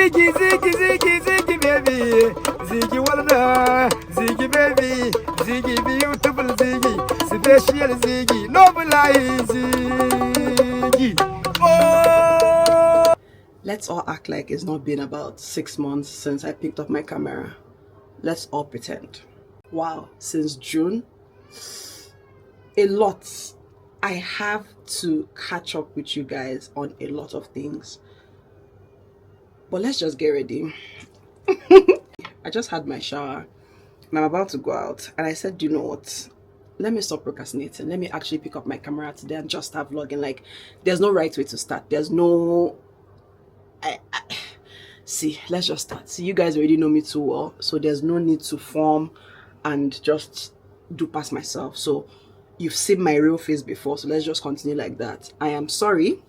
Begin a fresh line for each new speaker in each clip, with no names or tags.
Ziggy, Ziggy, Ziggy, Ziggy, baby. Ziggy, wanna, Ziggy, baby. Ziggy, beautiful Ziggy. Special Ziggy, noble Ziggy. Oh! Let's all act like it's not been about 6 months since I picked up my camera. Let's all pretend. Wow, since June, a lot. I have to catch up with you guys on a lot of things. But let's just get ready. I just had my shower and I'm about to go out. And I said, you know what? Let me stop procrastinating. Let me actually pick up my camera today and just start vlogging. Like, there's no right way to start. There's no... See, let's just start. See, you guys already know me too well. So there's no need to form and just do past myself. So you've seen my real face before. So let's just continue like that. I am sorry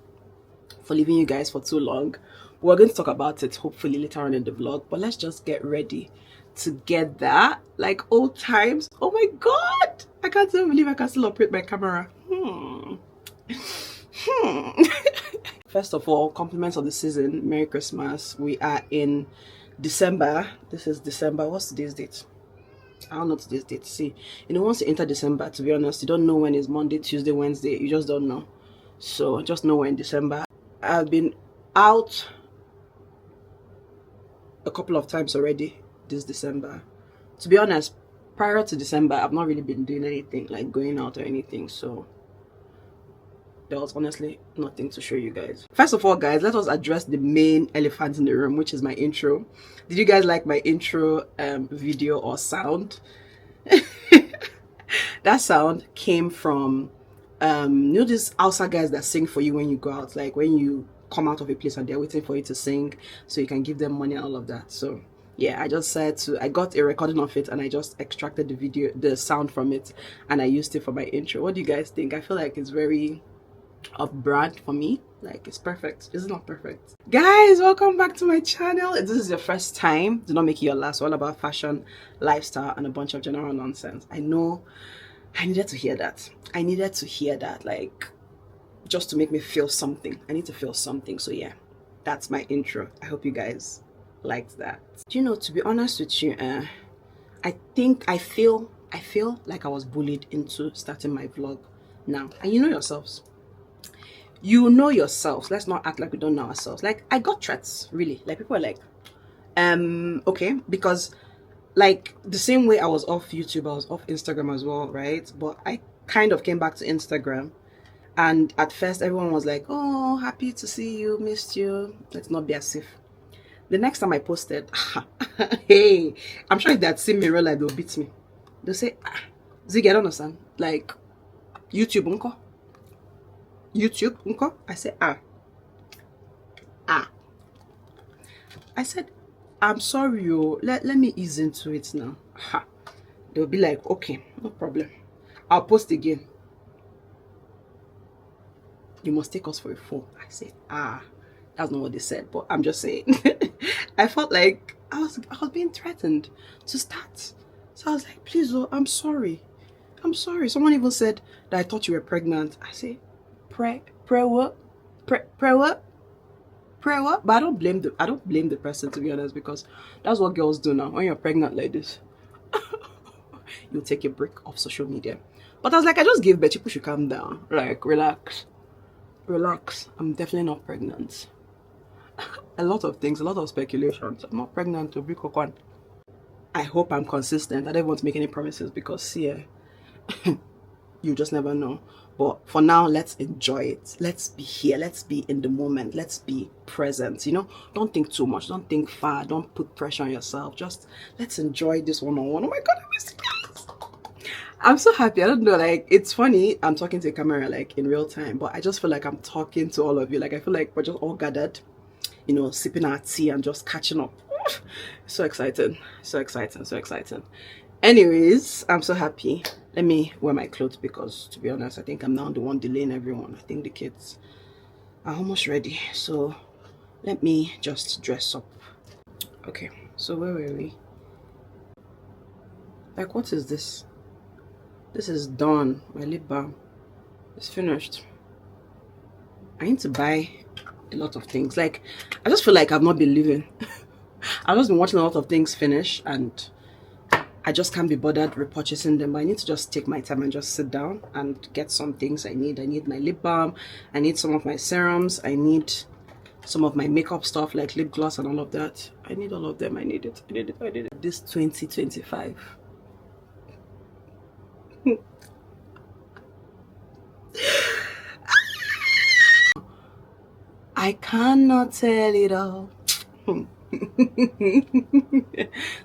for leaving you guys for too long. We're going to talk about it hopefully later on in the vlog, but let's just get ready together like old times. Oh my god, I can't even believe I can still operate my camera. First of all, compliments of the season. Merry Christmas. We are in December. This is December. What's today's date? I don't know today's date. See, you know, once you enter December, to be honest, you don't know when it's Monday, Tuesday, Wednesday. You just don't know. So just know we're in December. I've been out a couple of times already this December. To be honest, prior to December, I've not really been doing anything like going out or anything. So there was honestly nothing to show you guys. First of all, guys, let us address the main elephant in the room, which is my intro. Did you guys like my intro video or sound? That sound came from you know, these Hausa guys that sing for you when you go out, like when you come out of a place and they're waiting for you to sing so you can give them money and all of that. So yeah, I just said I got a recording of it and I just extracted the sound from it and I used it for my intro. What do you guys think? I feel like it's very off brand for me. Like, it's perfect. It's not perfect. Guys, welcome back to my channel. If this is your first time, do not make it your last. We're all about fashion, lifestyle, and a bunch of general nonsense. I know I needed to hear that. I needed to hear that, like, just to make me feel something. I need to feel something. So yeah, that's my intro. I hope you guys liked that. Do you know, to be honest with you, I feel like I was bullied into starting my vlog now. And you know yourselves. You know yourselves. Let's not act like we don't know ourselves. Like, I got threats, really. Like, people are like, okay, because like the same way I was off YouTube, I was off Instagram as well, right? But I kind of came back to Instagram. And at first, everyone was like, oh, happy to see you, missed you. Let's not be as if. The next time I posted, hey, I'm sure if they had seen me in real life, they'll beat me. They'll say, Ziggy, I don't understand. Like, YouTube, unko? YouTube, unko? I said, I said, I'm sorry, yo. Let me ease into it now. They'll be like, okay, no problem. I'll post again. You must take us for a fool. I said, that's not what they said, but I'm just saying. I felt like I was being threatened to start. So I was like, please, oh, I'm sorry. I'm sorry. Someone even said that I thought you were pregnant. I say, pray what? Pray what? Pray what? But I don't blame the person, to be honest, because that's what girls do now. When you're pregnant like this, you take a break off social media. But I was like, I just gave birth. People should calm down. Like, relax. Relax. I'm definitely not pregnant. A lot of things, a lot of speculations. I'm not pregnant to be Kokwan. I hope I'm consistent. I don't want to make any promises because, see, you just never know. But for now, let's enjoy it. Let's be here. Let's be in the moment. Let's be present. You know, don't think too much. Don't think far. Don't put pressure on yourself. Just let's enjoy this one-on-one. Oh my god, I miss you. I'm so happy. I don't know, like, it's funny. I'm talking to a camera like in real time, but I just feel like I'm talking to all of you. Like, I feel like we're just all gathered, you know, sipping our tea and just catching up. So excited. So exciting. So exciting. Anyways, I'm so happy. Let me wear my clothes because, to be honest, I think I'm now the one delaying everyone. I think the kids are almost ready. So let me just dress up. Okay, so where were we? Like, what is this? This is done. My lip balm is finished. I need to buy a lot of things. Like, I just feel like I've not been living. I've just been watching a lot of things finish, and I just can't be bothered repurchasing them. But I need to just take my time and just sit down and get some things I need. I need my lip balm. I need some of my serums. I need some of my makeup stuff like lip gloss and all of that. I need all of them. I need it. I need it. I need it. This 2025. I cannot tell it all.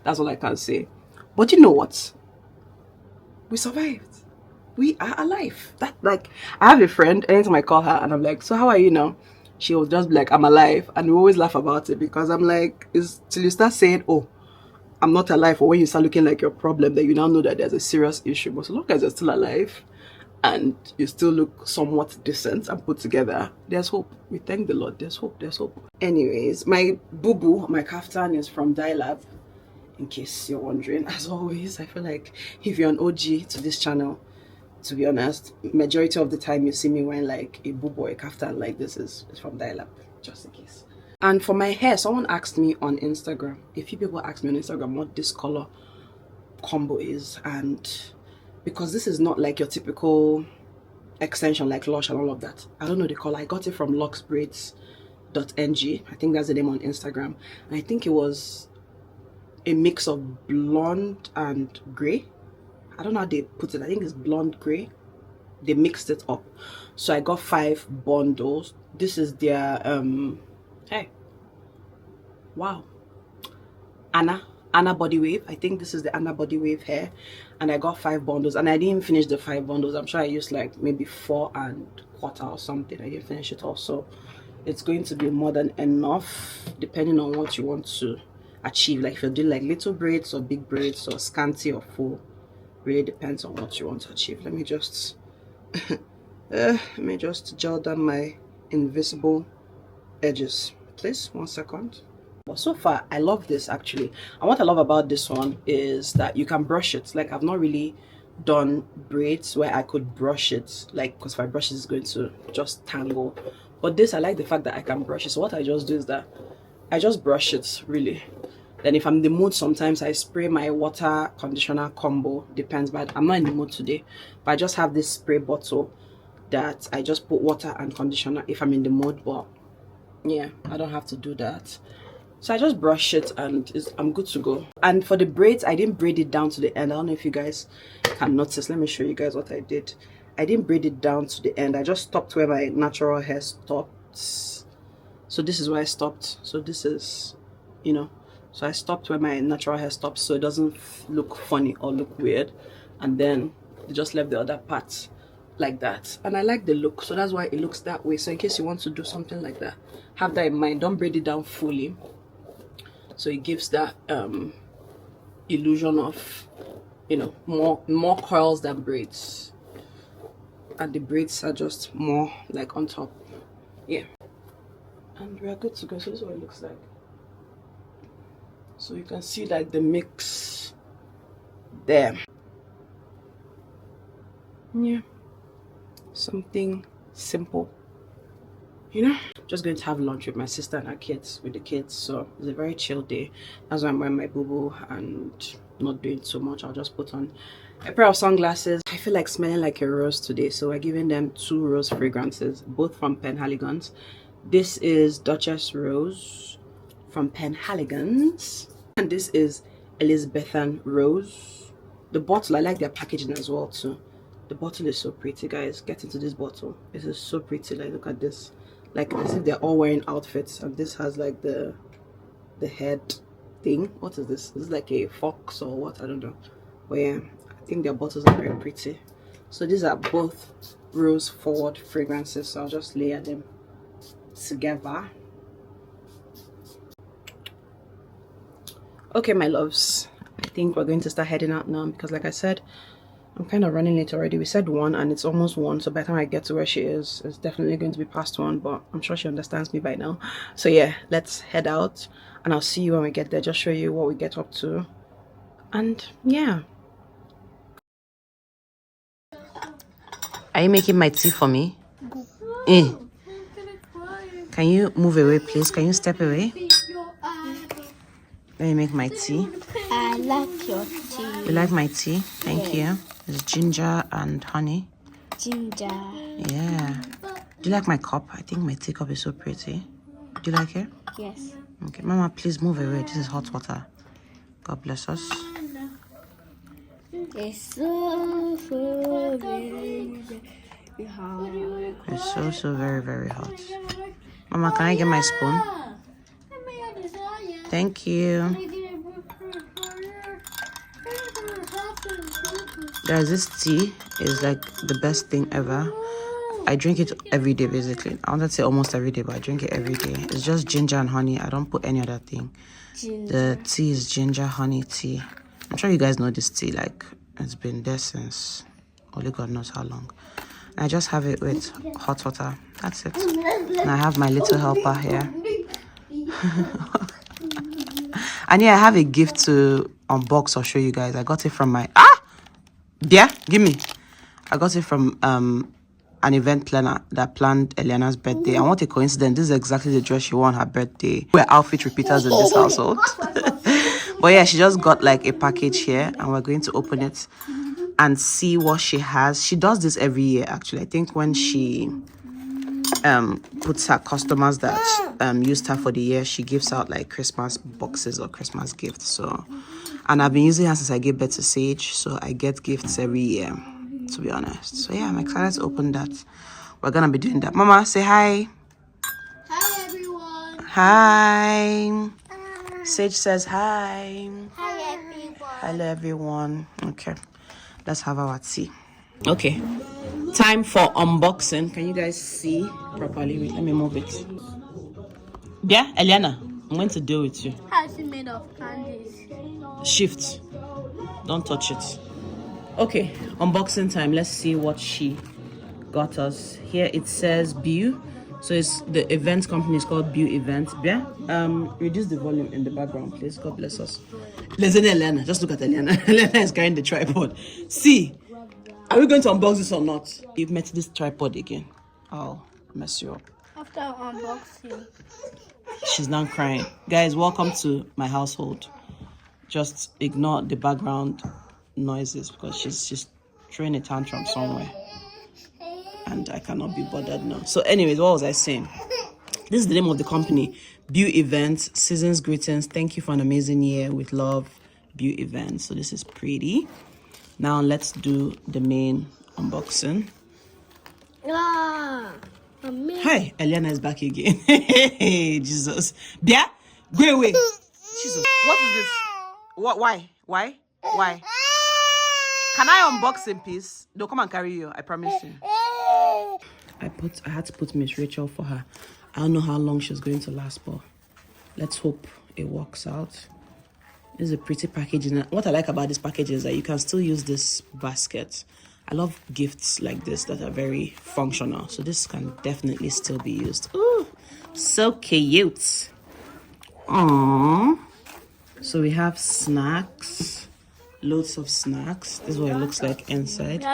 That's all I can say. But you know what? We survived. We are alive. That, like, I have a friend, anytime I call her and I'm like, so how are you now? She will just be like, I'm alive. And we always laugh about it, because I'm like, it's till you start saying, oh, I'm not alive, or when you start looking like your problem, that you now know that there's a serious issue. But so long as you're still alive and you still look somewhat decent and put together, there's hope. We thank the Lord. There's hope. There's hope. Anyways, my boo-boo, my kaftan is from Dialab, in case you're wondering. As always, I feel like if you're an OG to this channel, to be honest, majority of the time you see me wearing like a boo-boo or a kaftan like this is from Dialab, just in case. And for my hair, someone asked me on Instagram, a few people asked me on Instagram what this color combo is, and because this is not like your typical extension like Lush and all of that, I don't know the color. I got it from luxbraids.ng. I think that's the name on Instagram, and I think it was a mix of blonde and gray. I don't know how they put it. I think it's blonde gray. They mixed it up, so I got 5 bundles. This is their hey, wow, Anna body wave. I think this is the Anna body wave hair, and I got 5 bundles, and I didn't finish the 5 bundles. I'm sure I used like maybe 4 1/4 or something. I didn't finish it all, so it's going to be more than enough depending on what you want to achieve. Like if you're doing like little braids or big braids or scanty or full, really depends on what you want to achieve. Let me just gel down my invisible edges, please. 1 second. But so far I love this actually, and what I love about this one is that you can brush it. Like, I've not really done braids where I could brush it, like, because if I brush it, it's going to just tangle. But this, I like the fact that I can brush it. So what I just do is that I just brush it, really. Then if I'm in the mood, sometimes I spray my water conditioner combo, depends, but I'm not in the mood today. But I just have this spray bottle that I just put water and conditioner if I'm in the mood. But yeah, I don't have to do that. So I just brush it and I'm good to go. And for the braids, I didn't braid it down to the end. I don't know if you guys can notice. Let me show you guys what I did. I didn't braid it down to the end. I just stopped where my natural hair stopped. So this is where I stopped. So this is, you know, so I stopped where my natural hair stops, so it doesn't look funny or look weird. And then I just left the other part like that, and I like the look, so that's why it looks that way. So in case you want to do something like that, have that in mind. Don't braid it down fully, so it gives that illusion of, you know, more curls than braids, and the braids are just more like on top. Yeah, and we are good to go. So this is what it looks like. So you can see like the mix there. Yeah, something simple, you know. Just going to have lunch with my sister and her kids, with the kids. So it's a very chill day. That's why I'm wearing my boo-boo and not doing so much. I'll just put on a pair of sunglasses. I feel like smelling like a rose today, so we're giving them 2 rose fragrances, both from Penhaligon's. This is Duchess Rose from Penhaligon's, and this is Elizabethan Rose. The bottle, I like their packaging as well too. The bottle is so pretty, guys. Get into this bottle. This is so pretty. Like, look at this. Like, as if they're all wearing outfits, and this has like the head thing. What is this? This is like a fox or what? I don't know. But yeah, I think their bottles are very pretty. So these are both rose forward fragrances, so I'll just layer them together. Okay, my loves, I think we're going to start heading out now, because like I said, I'm kind of running late already. We said 1 and it's almost 1, so by the time I get to where she is, it's definitely going to be past 1, but I'm sure she understands me by now. So yeah, let's head out, and I'll see you when we get there. Just show you what we get up to, and yeah. Are you making my tea for me? Can you move away, please? Can you step away? Let me make my tea.
I like your tea.
You like my tea? Thank you. It's ginger and honey.
Ginger.
Yeah. Do you like my cup? I think my teacup is so pretty. Do you like it?
Yes.
Okay. Mama, please move away. This is hot water. God bless us.
It's so very hot.
It's so very, very hot. Mama, can I get my spoon? Thank you. Guys, this tea is like the best thing ever. I drink it every day, basically. I wanted to say almost every day, but I drink it every day. It's just ginger and honey. I don't put any other thing. The tea is ginger honey tea. I'm sure you guys know this tea. Like, it's been there since only God knows how long. And I just have it with hot water. That's it. And I have my little helper here. And yeah, I have a gift to unbox or show you guys. I got it from my... Yeah, give me. I got it from an event planner that planned Eliana's birthday. And what a coincidence. This is exactly the dress she wore on her birthday. We're outfit repeaters in this household. But yeah, she just got like a package here. And we're going to open it and see what she has. She does this every year, actually. I think when she puts her customers that used her for the year, she gives out like Christmas boxes or Christmas gifts. So, and I've been using her since I gave birth to Sage, so I get gifts every year, to be honest. So yeah, I'm excited to open that. We're gonna be doing that. Mama, say hi.
Hi everyone.
Hi. Sage says hi.
Hi everyone.
Hello everyone. Okay, let's have our tea. Okay, time for unboxing. Can you guys see properly? Wait, let me move it. Yeah, Eliana, I'm going to deal with you.
How is it made of candies?
Shift. Don't touch it. Okay, unboxing time. Let's see what she got us. Here it says Bew. So it's the event company is called Bew Event. Yeah. Reduce the volume in the background, please. God bless us. Listen, Eliana. Just look at Eliana. Eliana is carrying the tripod. See. Are we going to unbox this or not? You've met this tripod again. I'll mess you up.
After unboxing.
She's now crying. Guys, welcome to my household. Just ignore the background noises because she's throwing a tantrum somewhere. And I cannot be bothered now. So anyways, what was I saying? This is the name of the company. Bew Events. Season's greetings. Thank you for an amazing year with love. Bew Events. So this is pretty. Now let's do the main unboxing. Hi, Eliana is back again. Jesus. Bia, go away. Jesus. What is this? What? Why? Can I unbox in peace? They'll come and carry you. I promise you. I had to put Miss Rachel for her. I don't know how long she's going to last, but let's hope it works out. This is a pretty packaging. What I like about this package is that you can still use this basket. I love gifts like this that are very functional. So this can definitely still be used. Ooh, so cute. Aww. So we have snacks. Loads of snacks. This is what it looks like inside.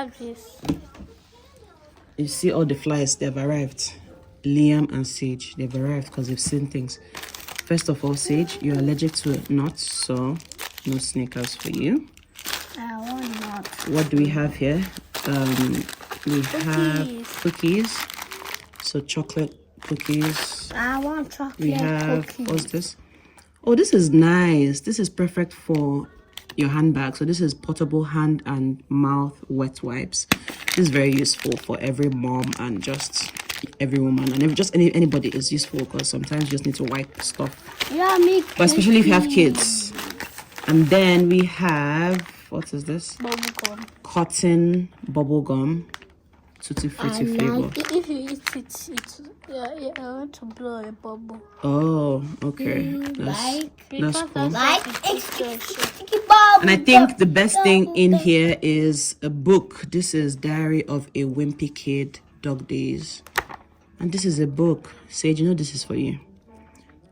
You see all the flies, they've arrived. Liam and Sage, they've arrived because they've seen things. First of all, Sage, you're allergic to nuts, so no sneakers for you.
I want nuts.
What do we have here? We have cookies. So chocolate cookies.
I want chocolate
We have,
cookies.
what's this? Oh, this is nice. This is perfect for your handbag. So this is portable hand and mouth wet wipes. This is very useful for every mom and just every woman and anybody is useful because sometimes you just need to wipe stuff.
Yeah, me.
But especially if you have kids. And then we have, what is this?
Bubblegum.
Cotton bubble gum. Tutti frutti flavor.
If you eat it, I want to blow a bubble.
Oh, okay. That's cool. And I think the best thing in here is a book. This is Diary of a Wimpy Kid, Dog Days. And this is a book. Sage, you know this is for you.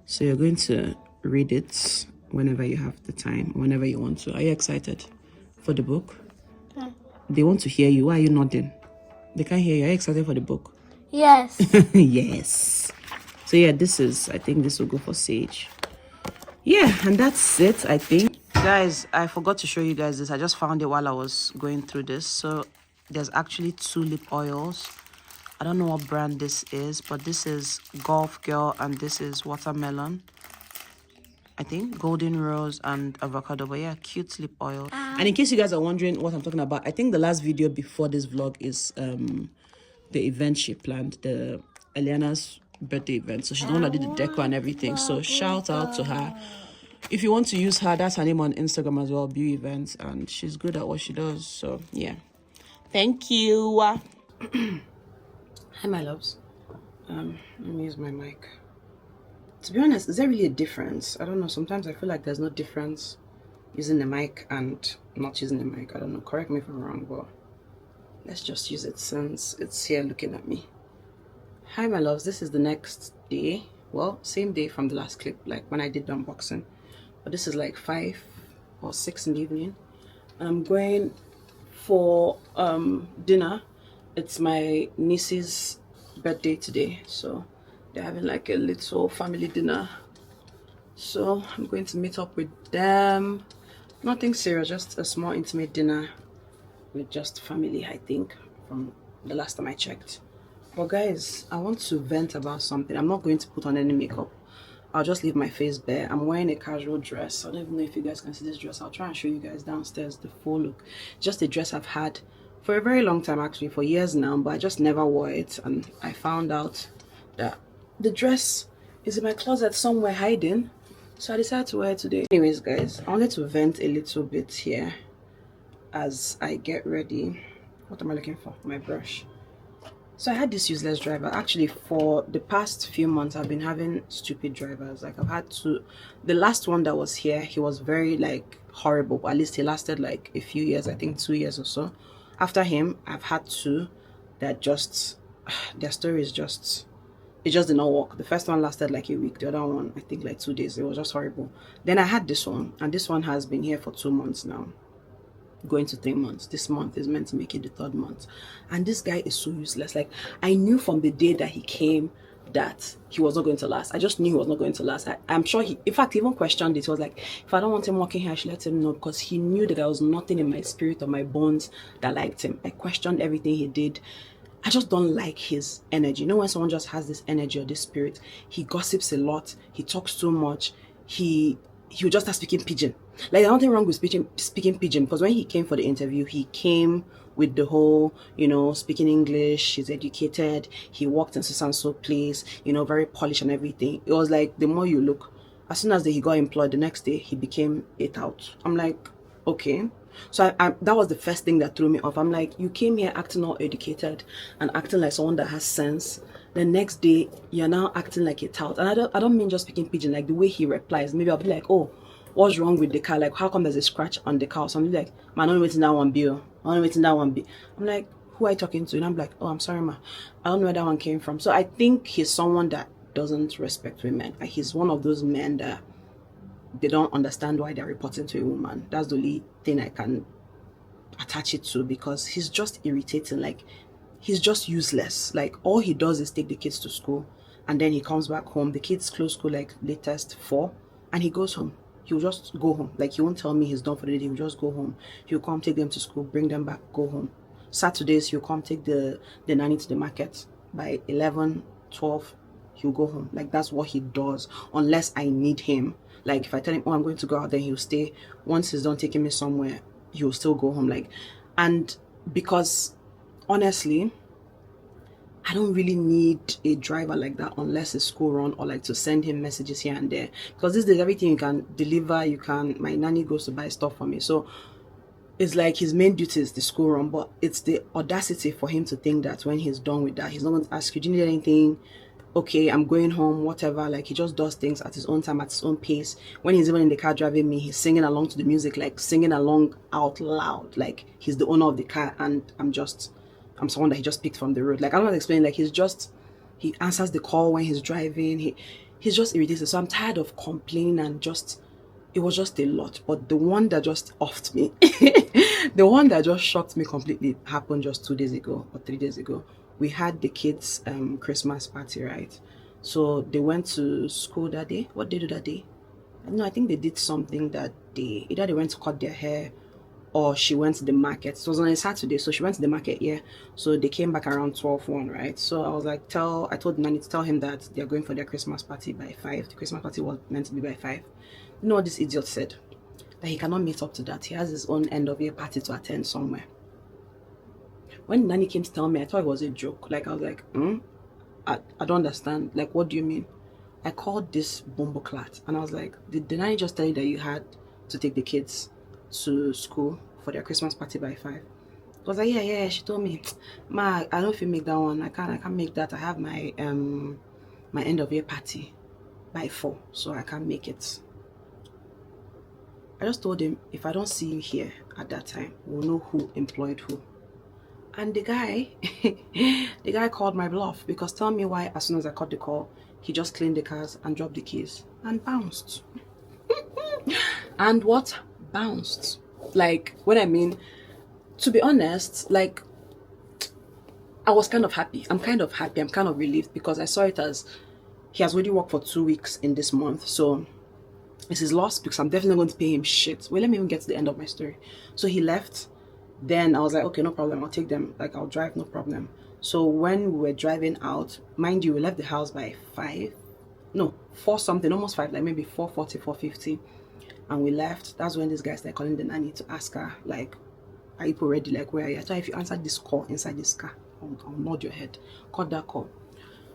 So you're going to read it whenever you have the time, whenever you want to. Are you excited for the book? Yeah. They want to hear you. Why are you nodding? They can't hear you. Are you excited for the book?
Yes.
Yes. So yeah, I think this will go for Sage. Yeah, and that's it, I think. Guys, I forgot to show you guys this. I just found it while I was going through this. So there's actually 2 lip oils. I don't know what brand this is, but this is Golf Girl and this is Watermelon. I think Golden Rose and Avocado, but yeah, cute lip oil. And in case you guys are wondering what I'm talking about, I think the last video before this vlog is the event she planned, the Eliana's birthday event. So she's the one that did the deco and everything. So shout out to her. If you want to use her, that's her name on Instagram as well, Beauty Events, and she's good at what she does. So yeah, thank you. Hi my loves. Let me use my mic. To be honest, is there really a difference? I don't know. Sometimes I feel like there's no difference using the mic and not using the mic. I don't know. Correct me if I'm wrong, but let's just use it since it's here looking at me. Hi my loves, this is the next day. Well, same day from the last clip, like when I did the unboxing. But this is like 5 or 6 in the evening. And I'm going for dinner. It's my niece's birthday today, so they're having like a little family dinner. So I'm going to meet up with them. Nothing serious, just a small intimate dinner with just family, I think, from the last time I checked. But guys, I want to vent about something. I'm not going to put on any makeup. I'll just leave my face bare. I'm wearing a casual dress. I don't even know if you guys can see this dress. I'll try and show you guys downstairs the full look. Just a dress I've had for a very long time, actually, for years now, but I just never wore it. And I found out that the dress is in my closet somewhere hiding. So I decided to wear it today. Anyways, guys, I wanted to vent a little bit here as I get ready. What am I looking for? My brush. So I had this useless driver. Actually, for the past few months, I've been having stupid drivers. Like, I've had to... The last one that was here, he was very, like, horrible. But at least he lasted, like, a few years. I think 2 years or so. After him, I've had 2 that just... Their story is just... It just did not work. The first one lasted, like, a week. The other one, I think, like, 2 days. It was just horrible. Then I had this one. And this one has been here for 2 months now. Going to 3 months. This month is meant to make it the 3rd month, and this guy is so useless. Like, I knew from the day that he came that he was not going to last. I just knew he was not going to last. I'm sure he, in fact, he even questioned it. He was like, if I don't want him working here, I should let him know, because he knew that there was nothing in my spirit or my bones that liked him. I questioned everything he did. I just don't like his energy. You know, when someone just has this energy or this spirit, he gossips a lot, he talks too much, he will just start speaking pidgin. Like, there's nothing wrong with speaking pidgin, because when he came for the interview, he came with the whole, you know, speaking English, he's educated, he worked in so place, you know, very polished and everything. It was like, the more you look, as soon as he got employed, the next day, he became a tout. I'm like, okay. So that was the first thing that threw me off. I'm like, you came here acting all educated and acting like someone that has sense. The next day, you're now acting like a tout. And I don't mean just speaking pidgin, like the way he replies. Maybe I'll be like, oh, what's wrong with the car? Like, how come there's a scratch on the car? So I'm like, man, I'm only waiting that one bill. I'm only waiting that one bill. I'm like, who are you talking to? And I'm like, oh, I'm sorry, ma. I don't know where that one came from. So I think he's someone that doesn't respect women. Like, he's one of those men that they don't understand why they're reporting to a woman. That's the only thing I can attach it to, because he's just irritating. Like, he's just useless. Like, all he does is take the kids to school, and then he comes back home. The kids close school like latest 4, and he goes home. He'll just go home. Like, he won't tell me he's done for the day. He'll just go home. He'll come take them to school, bring them back, go home. Saturdays, he'll come take the nanny to the market. By 11, 12, he'll go home. Like, that's what he does, unless I need him. Like, if I tell him, oh, I'm going to go out, then he'll stay. Once he's done taking me somewhere, he'll still go home. Like, and because honestly, I don't really need a driver like that unless it's school run, or like to send him messages here and there, because these days everything you can deliver. My nanny goes to buy stuff for me, so it's like his main duty is the school run. But it's the audacity for him to think that when he's done with that, he's not going to ask you, do you need anything? Okay, I'm going home, whatever. Like, he just does things at his own time, at his own pace. When he's even in the car driving me, he's singing along to the music, like singing along out loud, like he's the owner of the car, and I'm someone that he just picked from the road. Like, I'm not explaining. Like, he answers the call when he's driving. He's just irritated. So I'm tired of complaining, and it was just a lot. But the one that just offed me, the one that just shocked me completely, happened just 2 days ago or 3 days ago. We had the kids' Christmas party, right? So they went to school that day. What did they do that day? No, I think they did something that day. Either they went to cut their hair or she went to the market. So it was on a Saturday, so she went to the market, yeah. So they came back around 12:01, right? So I was like, I told Nanny to tell him that they're going for their Christmas party by 5. The Christmas party was meant to be by 5. You know what this idiot said? That he cannot meet up to that. He has his own end of year party to attend somewhere. When Nanny came to tell me, I thought it was a joke. Like, I was like, I don't understand. Like, what do you mean? I called this bumbleclat and I was like, did Nanny just tell you that you had to take the kids to school for their Christmas party by 5? I was like, yeah. She told me, Ma, I don't know if you make that one. I can't make that. I have my my end of year party by 4, so I can't make it. I just told him, if I don't see you here at that time, we'll know who employed who. And the guy called my bluff, because tell me why as soon as I cut the call, he just cleaned the cars and dropped the keys and bounced. And what? Bounced. Like, what I mean, to be honest, like, I was kind of happy. I'm kind of happy. I'm kind of relieved, because I saw it as he has already worked for 2 weeks in this month. So it's his loss, because I'm definitely going to pay him shit. Well, let me even get to the end of my story. So he left. Then I was like, okay, no problem. I'll take them. Like, I'll drive, no problem. So when we were driving out, mind you, we left the house by 5. No, 4 something, almost 5, like maybe 4:40, 4:50. And we left. That's when this guy started calling the nanny to ask her, like, are you ready? Like, where are you? I thought if you answered this call inside this car, I'll nod your head. Cut that call.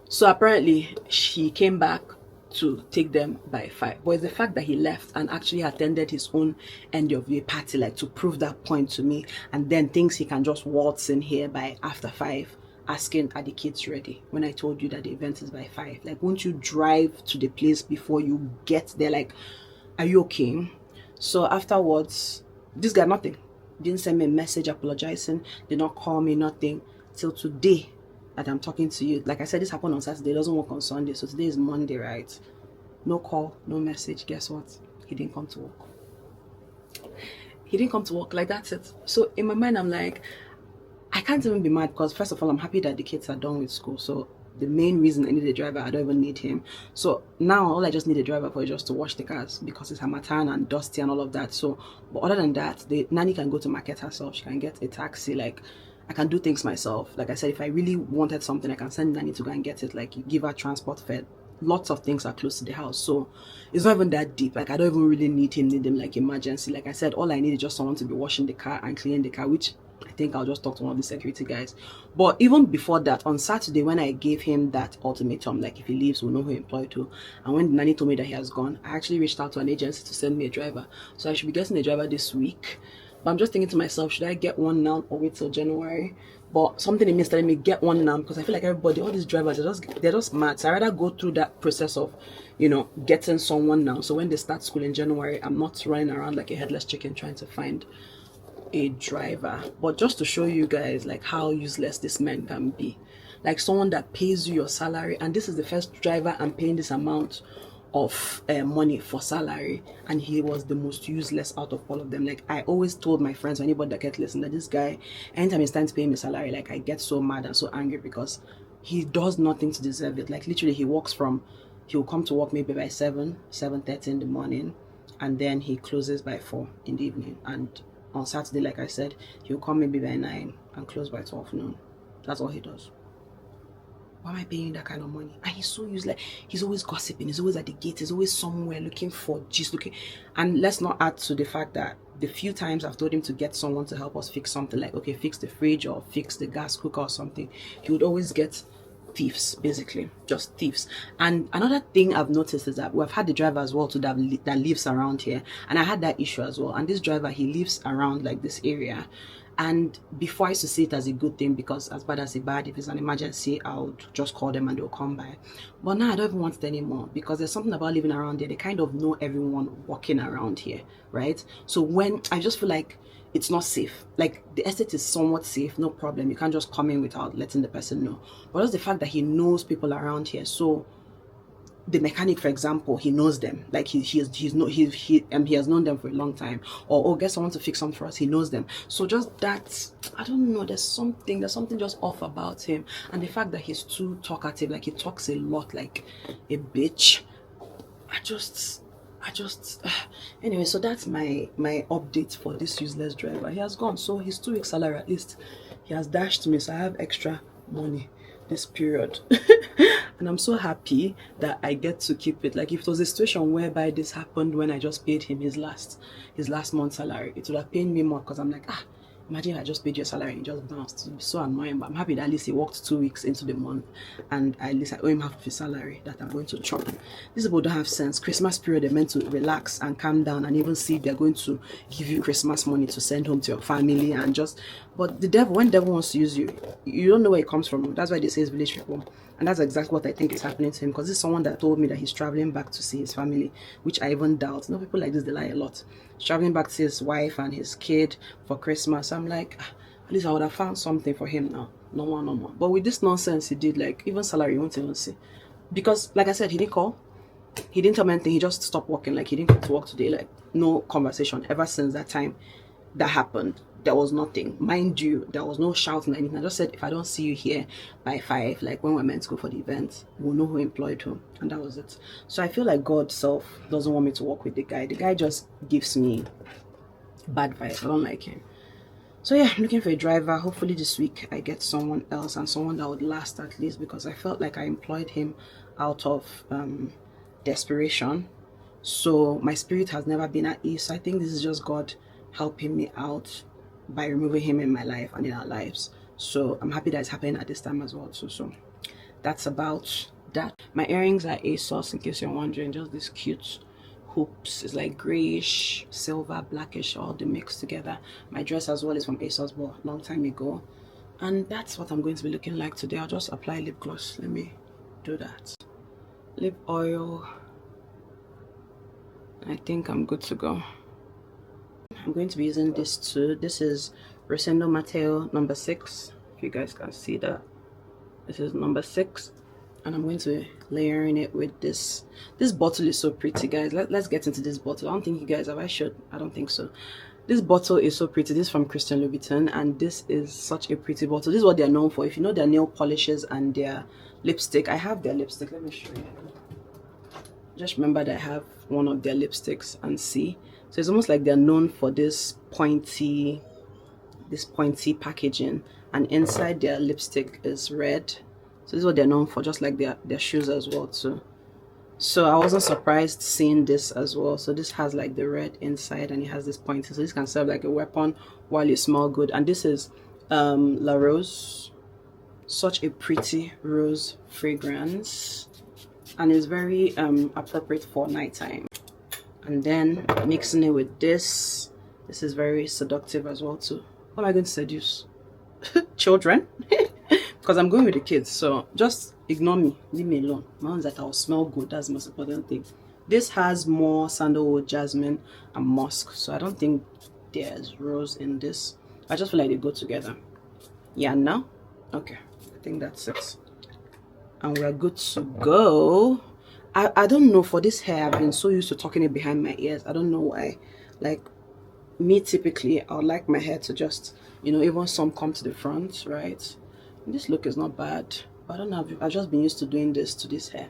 So apparently she came back to take them by 5. But it's the fact that he left and actually attended his own end of year party, like, to prove that point to me, and then thinks he can just waltz in here by after 5 asking, are the kids ready, when I told you that the event is by 5. Like, won't you drive to the place before you get there? Like, are you okay? So afterwards, this guy, nothing, didn't send me a message apologizing, did not call me, nothing, till today that I'm talking to you. Like I said, this happened on Saturday, it doesn't work on Sunday, so today is Monday, right? No call, no message. Guess what? He didn't come to work. He didn't come to work. Like, that's it. So in my mind, I'm like, I can't even be mad, because first of all, I'm happy that the kids are done with school. So the main reason I need a driver, I don't even need him. So now all I just need a driver for is just to wash the cars, because it's Hamatan and dusty and all of that. So, but other than that, the nanny can go to market herself. She can get a taxi. Like, I can do things myself. Like I said, if I really wanted something, I can send nanny to go and get it. Like, you give her transport fare. Lots of things are close to the house, so it's not even that deep. Like, I don't even really need him like emergency. Like I said, all I need is just someone to be washing the car and cleaning the car, which I think I'll just talk to one of the security guys. But even before that, on Saturday, when I gave him that ultimatum, like, if he leaves, we'll know who employed who, and when the nanny told me that he has gone, I actually reached out to an agency to send me a driver. So I should be getting a driver this week. But I'm just thinking to myself, should I get one now or wait till January? But something in me is telling me get one now, because I feel like everybody, all these drivers, they're just mad. So I rather go through that process of, you know, getting someone now. So when they start school in January, I'm not running around like a headless chicken trying to find a driver. But just to show you guys, like, how useless this man can be. Like, someone that pays you your salary, and this is the first driver I'm paying this amount of money for salary, and he was the most useless out of all of them. Like, I always told my friends or anybody that gets listened that this guy, anytime it's time to pay me salary, like, I get so mad and so angry, because he does nothing to deserve it. Like, literally, he'll come to work maybe by 7:30 in the morning, and then he closes by 4 in the evening. And on Saturday, like I said, he'll come maybe by 9 and close by 12 noon. That's all he does. Why am I paying that kind of money? And he's so useless. He's always gossiping. He's always at the gate. He's always somewhere looking for just looking. And let's not add to the fact that the few times I've told him to get someone to help us fix something, like, okay, fix the fridge or fix the gas cooker or something, he would always get thieves, basically, just thieves. And another thing I've noticed is that we've had the driver as well too that lives around here, and I had that issue as well. And this driver, he lives around like this area, and before I used to see it as a good thing, because as bad as it bad, if it's an emergency, I would just call them and they'll come by. But now I don't even want it anymore, because there's something about living around here. They kind of know everyone walking around here, right? So when I just feel like it's not safe. Like, the estate is somewhat safe, no problem. You can't just come in without letting the person know. But just the fact that he knows people around here. So the mechanic, for example, he knows them, like he has known them for a long time, or oh, get someone to fix something for us, he knows them. So just that, I don't know, there's something just off about him. And the fact that he's too talkative, like he talks a lot like a bitch. I just anyway, so that's my update for this useless driver. He has gone, so his 2 weeks salary at least he has dashed me, so I have extra money this period. And I'm so happy that I get to keep it. Like, if it was a situation whereby this happened when I just paid him his last month's salary, it would have paid me more, because I'm like, imagine I just paid your salary and it just bounced. It's so annoying. But I'm happy that at least he worked 2 weeks into the month, and at least I owe him half of his salary that I'm going to chop. These people don't have sense. Christmas period, they're meant to relax and calm down and even see if they're going to give you Christmas money to send home to your family, and just, but the devil, when the devil wants to use you, you don't know where it comes from. That's why they say it's village people. And that's exactly what I think is happening to him, because this is someone that told me that he's traveling back to see his family, which I even doubt. You know, people like this, they lie a lot. He's traveling back to see his wife and his kid for Christmas. I'm like, at least I would have found something for him now. No more. But with this nonsense he did, like, even salary you won't even see. Because, like I said, he didn't call. He didn't tell me anything. He just stopped working. Like, he didn't come to work today. Like, no conversation. Ever since that time that happened, there was nothing. Mind you, there was no shouting or anything. I just said, if I don't see you here by 5, like when we're meant to go for the event, we'll know who employed whom. And that was it. So I feel like God self doesn't want me to work with the guy. The guy just gives me bad vibes. I don't like him. So yeah, I'm looking for a driver. Hopefully this week I get someone else, and someone that would last at least, because I felt like I employed him out of desperation. So my spirit has never been at ease. So I think this is just God helping me out by removing him in my life and in our lives. So I'm happy that it's happening at this time as well too. So that's about that. My earrings are ASOS, in case you're wondering. Just this cute hoops. It's like grayish, silver, blackish, all the mixed together. My dress as well is from ASOS, but a long time ago. And that's what I'm going to be looking like today. I'll just apply lip gloss. Let me do that. Lip oil. I think I'm good to go. I'm going to be using this too. This is Rosendo Mateo number 6. If you guys can see that. This is number 6. And I'm going to be layering it with this. This bottle is so pretty, guys. Let's get into this bottle. I don't think you guys have. I should. I don't think so. This bottle is so pretty. This is from Christian Louboutin, and this is such a pretty bottle. This is what they're known for. If you know their nail polishes and their lipstick, I have their lipstick. Let me show you. Just remember that I have one of their lipsticks, and see. So it's almost like they're known for this pointy packaging, and inside their lipstick is red. So this is what they're known for, just like their shoes as well too. So I wasn't surprised seeing this as well. So this has like the red inside, and it has this pointy. So this can serve like a weapon while you smell good. And this is La Rose, such a pretty rose fragrance, and it's very appropriate for nighttime. And then mixing it with this is very seductive as well too. What am I going to seduce? Children? Because I'm going with the kids, so just ignore me, leave me alone. My one's that I'll smell good. That's the most important thing. This has more sandalwood, jasmine, and musk, so I don't think there's rose in this. I just feel like they go together. Yeah, now? Okay, I think that's it. And we're good to go. I don't know, for this hair, I've been so used to tucking it behind my ears. I don't know why. Like, me typically, I would like my hair to just, you know, even some come to the front, right? This look is not bad, but I don't know, I've just been used to doing this to this hair.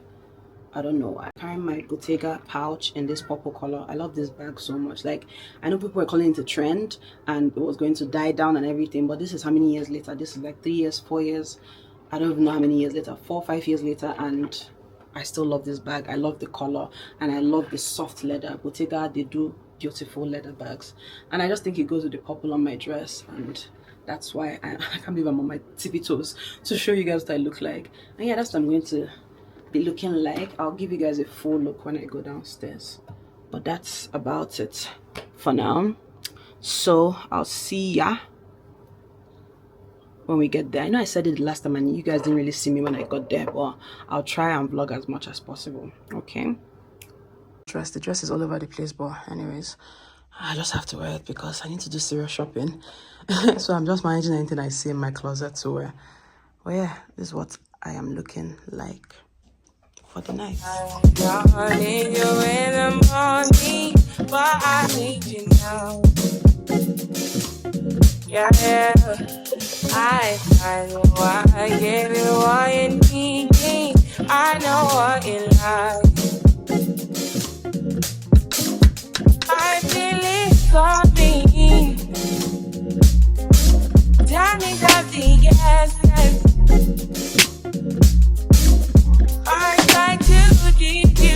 I don't know why. I'm carrying my Bottega pouch in this purple color. I love this bag so much. Like, I know people were calling it a trend and it was going to die down and everything, but this is how many years later? This is like 3 years, 4 years. I don't even know how many years later, 4 or 5 years later, and I still love this bag. I love the color, and I love the soft leather. Bottega, they do beautiful leather bags, and I just think it goes with the purple on my dress, and that's why I can't believe I'm on my tippy toes to show you guys what I look like. And yeah, that's what I'm going to be looking like. I'll give you guys a full look when I go downstairs, but that's about it for now. So I'll see ya when we get there. I know I said it the last time and you guys didn't really see me when I got there, but I'll try and vlog as much as possible. Okay, the dress is all over the place, but anyways, I just have to wear it because I need to do serious shopping. So I'm just managing anything I see in my closet to wear. But yeah, this is what I am looking like for the night.
I need you in the morning, but I need you now. Yeah, yeah. I know I give you what you need. I know what you like. I feel it coming. Tell me that the yes, yes. I try to give you.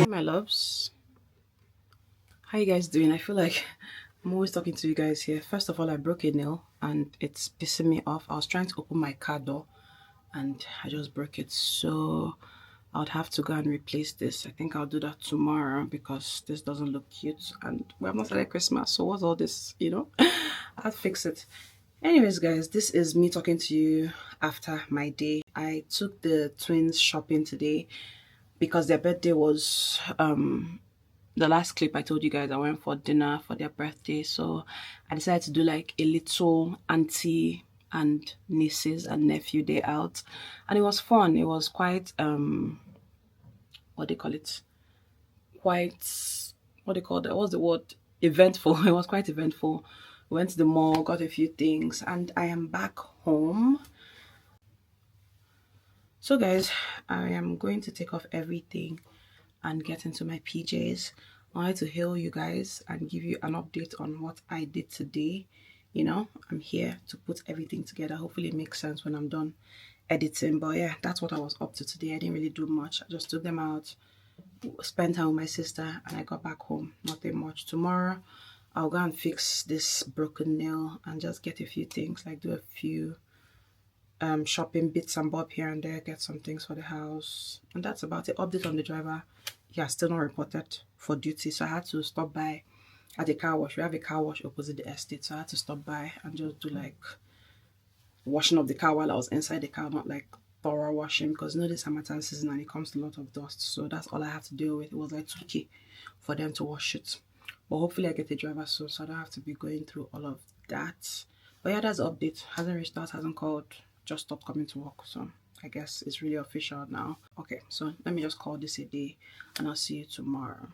My loves, how you guys doing? I feel like I'm always talking to you guys here. First of all, I broke a nail and it's pissing me off. I was trying to open my car door and I just broke it, so I'd have to go and replace this. I think I'll do that tomorrow because this doesn't look cute and we have not started Christmas, so what's all this, you know? I'll fix it. Anyways, guys, this is me talking to you after my day. I took the twins shopping today because their birthday was the last clip I told you guys I went for dinner for their birthday, so I decided to do like a little auntie and nieces and nephew day out, and it was fun. It was quite what do you call it, quite, what do you call that, what's the word, eventful. It was quite eventful. We went to the mall, got a few things, and I am back home. So guys, I am going to take off everything and get into my PJs. I wanted to hail you guys and give you an update on what I did today. You know, I'm here to put everything together. Hopefully it makes sense when I'm done editing. But yeah, that's what I was up to today. I didn't really do much. I just took them out, spent time with my sister, and I got back home. Nothing much. Tomorrow, I'll go and fix this broken nail and just get a few things, like do a few shopping bits and bob here and there, get some things for the house, and that's about it. Update on the driver, he has still not reported for duty, so I had to stop by at the car wash. We have a car wash opposite the estate, so I had to stop by and just do like washing of the car while I was inside the car, not like thorough washing, because you know this summertime season and it comes to a lot of dust, so that's all I have to deal with. It was like 2K for them to wash it, but hopefully I get a driver soon so I don't have to be going through all of that. But yeah, that's the update. Hasn't reached out, hasn't called, just stopped coming to work, so I guess it's really official now. Okay, so let me just call this a day and I'll see you tomorrow.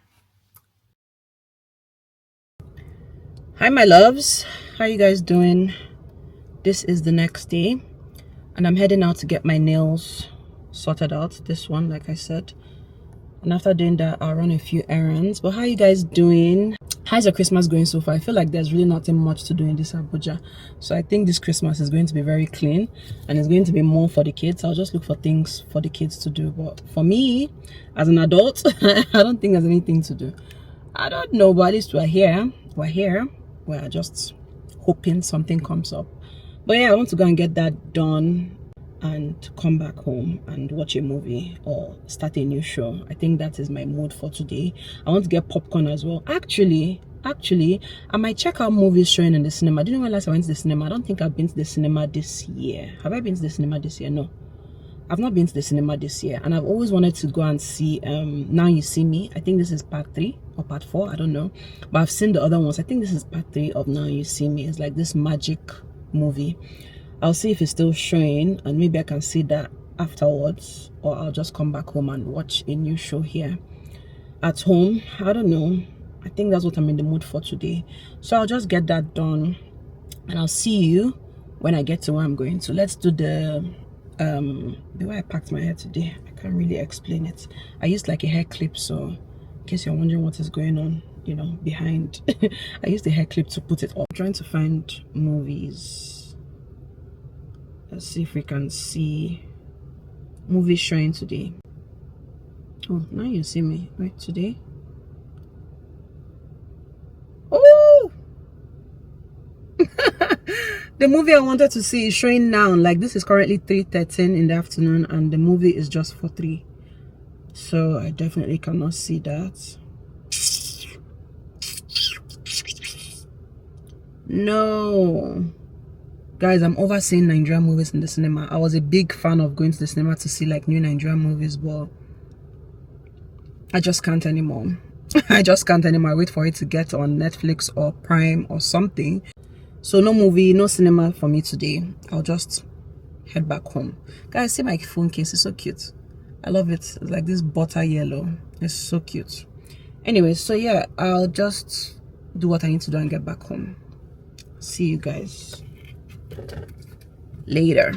Hi my loves, how you guys doing? This is the next day and I'm heading out to get my nails sorted out. This one, like I said, and after doing that I'll run a few errands. But how you guys doing? How's your Christmas going so far? I feel like there's really nothing much to do in this Abuja, so I think this Christmas is going to be very clean and it's going to be more for the kids. I'll just look for things for the kids to do, but for me as an adult I don't think there's anything to do. I don't know, but at least we're here, we're just hoping something comes up. But yeah, I want to go and get that done and come back home and watch a movie or start a new show. I think that is my mood for today. I want to get popcorn as well. Actually, I might check out movies showing in the cinema. I didn't realize I went to the cinema. I don't think I've been to the cinema this year. Have I been to the cinema this year? No, I've not been to the cinema this year, and I've always wanted to go and see Now You See Me. I think this is part 3 or part 4, I don't know, but I've seen the other ones. I think this is part 3 of Now You See Me. It's like this magic movie. I'll see if it's still showing and maybe I can see that afterwards, or I'll just come back home and watch a new show here at home. I don't know. I think that's what I'm in the mood for today, so I'll just get that done and I'll see you when I get to where I'm going to. Let's do the way I packed my hair today. I can't really explain it. I used like a hair clip, so in case you're wondering what is going on, you know, behind I used the hair clip to put it up. I'm trying to find movies. Let's see if we can see movies showing today. Oh, Now You See Me. Wait, today? The movie I wanted to see is showing now. Like, this is currently 3:13 in the afternoon, and the movie is just for 3. So I definitely cannot see that. No. Guys, I'm over seeing Nigerian movies in the cinema. I was a big fan of going to the cinema to see like new Nigerian movies, but I just can't anymore. I just can't anymore. I wait for it to get on Netflix or Prime or something. So no movie, no cinema for me today. I'll just head back home. Guys, see my phone case. It's so cute. I love it. It's like this butter yellow. It's so cute. Anyway, so yeah, I'll just do what I need to do and get back home. See you guys later.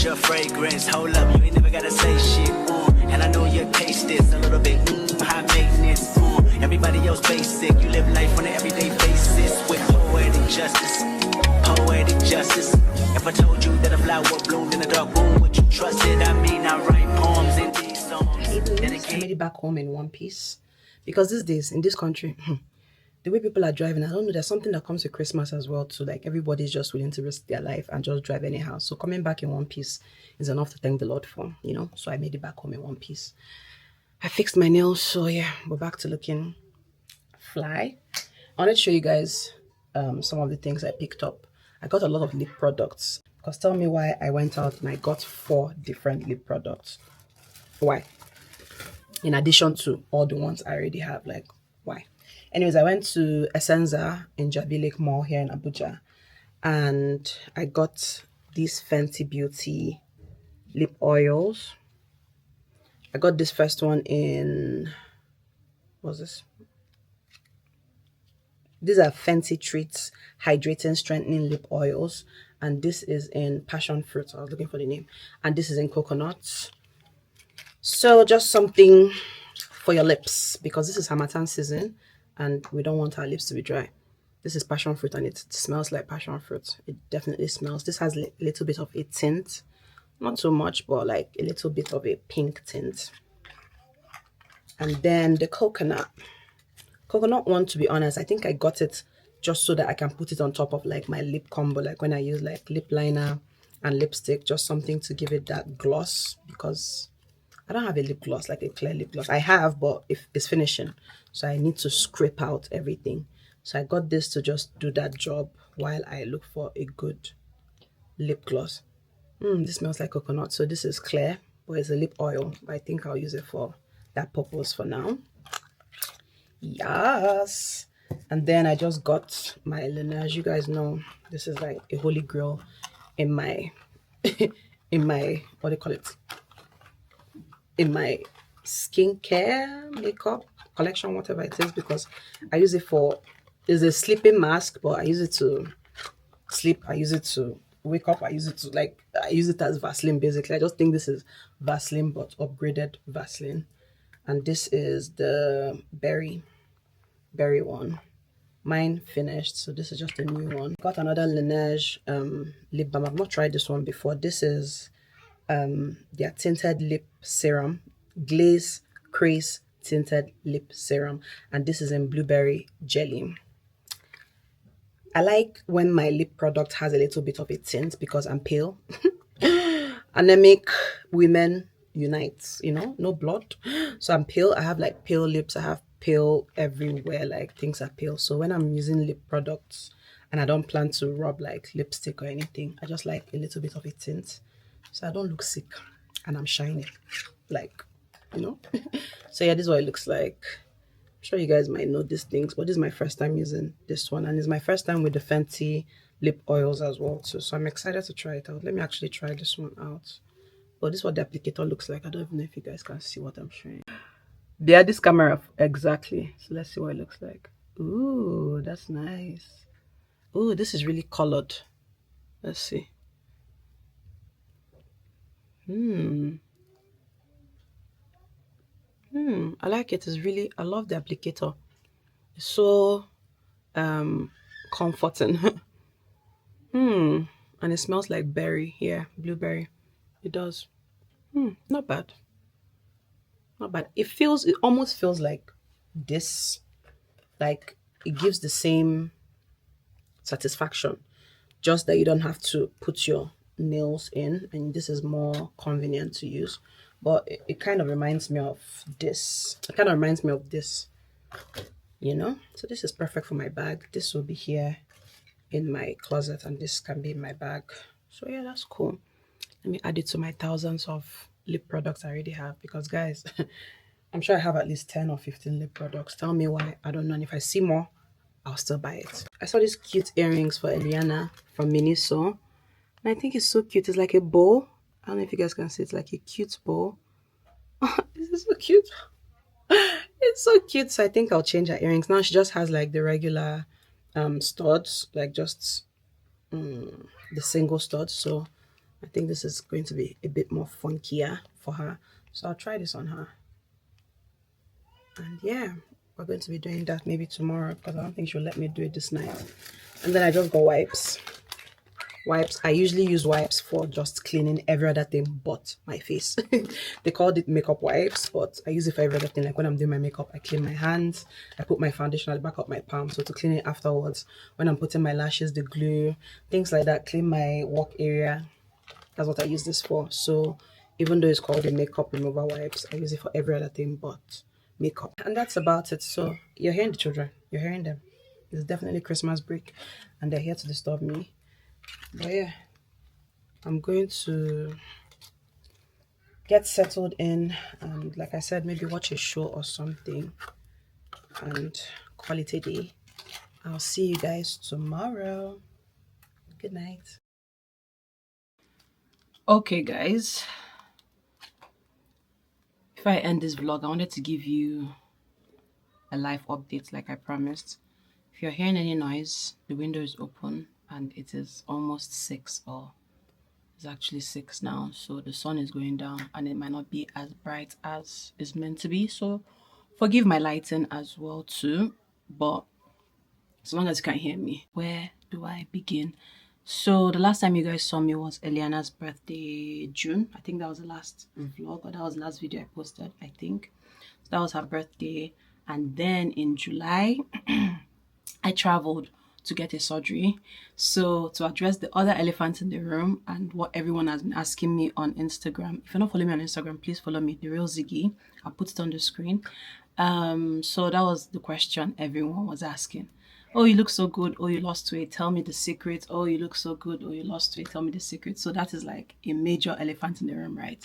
Your fragrance, hold up, you ain't never gotta say shit, and I know you taste this a little bit, high maintenance, everybody else basic, you live life on an everyday basis, with poetic justice, if I told you that a flower bloomed in a dark room, would you trust it? I mean, I write poems in these songs.
I made it back home in one piece, because these days, in this country, the way people are driving, I don't know, there's something that comes with Christmas as well too. Like, everybody's just willing to risk their life and just drive anyhow. So coming back in one piece is enough to thank the Lord for, you know. So I made it back home in one piece. I fixed my nails, so yeah, we're back to looking fly. I wanted to show you guys some of the things I picked up. I got a lot of lip products, because tell me why I went out and I got 4 different lip products. Why? In addition to all the ones I already have, like, why? Anyways, I went to Essenza in Jabi Lake Mall here in Abuja, and I got these Fenty Beauty lip oils. I got this first one in, what's this? These are Fenty Treats Hydrating Strengthening Lip Oils, and this is in passion fruit. I was looking for the name, and this is in coconut. So just something for your lips, because this is Harmattan season and we don't want our lips to be dry. This is passion fruit, and it smells like passion fruit. It definitely smells. This has a little bit of a tint, not so much, but like a little bit of a pink tint. And then the coconut one, to be honest, I think I got it just so that I can put it on top of like my lip combo, like when I use like lip liner and lipstick, just something to give it that gloss, because I don't have a lip gloss, like a clear lip gloss. I have, but if it's finishing, so I need to scrape out everything. So I got this to just do that job while I look for a good lip gloss. This smells like coconut. So this is clear, but it's a lip oil. But I think I'll use it for that purpose for now. Yes. And then I just got my Laneige. You guys know this is like a holy grail in my in my, what do you call it, in my skincare makeup collection, whatever it is, because I use it for, it's a sleeping mask, but I use it to sleep, I use it to wake up, I use it to, like, I use it as Vaseline basically. I just think this is Vaseline but upgraded Vaseline. And this is the berry one. Mine finished, so this is just a new one. Got another Laneige lip balm. I've not tried this one before. This is their tinted lip serum, Glaze Craze tinted lip serum, and this is in blueberry jelly. I like when my lip product has a little bit of a tint, because I'm pale. Anemic women unite, you know, no blood, so I'm pale. I have like pale lips, I have pale everywhere, like things are pale. So when I'm using lip products and I don't plan to rub like lipstick or anything, I just like a little bit of a tint, so I don't look sick and I'm shiny, like, you know. So yeah, this is what it looks like. I'm sure you guys might know these things, but this is my first time using this one, and it's my first time with the Fenty lip oils as well too. So I'm excited to try it out. Let me actually try this one out. But this is what the applicator looks like. I don't even know if you guys can see what I'm showing. They are this camera exactly. So let's see what it looks like. Ooh, that's nice. Ooh, this is really colored. Let's see. I like it. It's really, I love the applicator. It's so um comforting. Hmm. And it smells like berry. Yeah, blueberry. It does. Not bad. Not bad. It almost feels like this. Like it gives the same satisfaction. Just that you don't have to put your nails in, and this is more convenient to use. But it kind of reminds me of this. It kind of reminds me of this, you know? So this is perfect for my bag. This will be here in my closet, and this can be in my bag. So yeah, that's cool. Let me add it to my thousands of lip products I already have, because guys, I'm sure I have at least 10 or 15 lip products. Tell me why. I don't know. And if I see more, I'll still buy it. I saw these cute earrings for Eliana from Miniso. And I think it's so cute. It's like a bow. I don't know if you guys can see. It's like a cute bow. This is so cute. It's so cute. So I think I'll change her earrings. Now she just has like the regular studs, like just the single studs. So I think this is going to be a bit more funkier for her. So I'll try this on her. And yeah, we're going to be doing that maybe tomorrow, because I don't think she'll let me do it this night. And then I just got wipes. Wipes. I usually use wipes for just cleaning every other thing but my face. They called it makeup wipes, but I use it for every other thing. Like when I'm doing my makeup, I clean my hands. I put my foundation at the back of my palm, so to clean it afterwards. When I'm putting my lashes, the glue, things like that, clean my work area. That's what I use this for. So even though it's called the makeup remover wipes, I use it for every other thing but makeup. And that's about it. So you're hearing the children. You're hearing them. It's definitely Christmas break, and they're here to disturb me. But yeah, I'm going to get settled in, and like I said, maybe watch a show or something and call it a day. I'll see you guys tomorrow. Good night. Okay guys, before I end this vlog, I wanted to give you a live update like I promised. If you're hearing any noise, the window is open and it is almost 6, or it's actually 6 now, so the sun is going down and it might not be as bright as it's meant to be, so forgive my lighting as well too. But as long as you can hear me, where do I begin? So the last time you guys saw me was Eliana's birthday, June. I think that was the last vlog, or that was the last video I posted, I think. So that was her birthday. And then in July I traveled to get a surgery. So to address the other elephant in the room and what everyone has been asking me on Instagram, if you're not following me on Instagram, please follow me, The Real Ziggy. I'll put it on the screen. So that was the question everyone was asking. Oh, you look so good. Oh, you lost weight. Tell me the secret. Oh, you look so good. Oh, you lost weight. Tell me the secret. So that is like a major elephant in the room, right?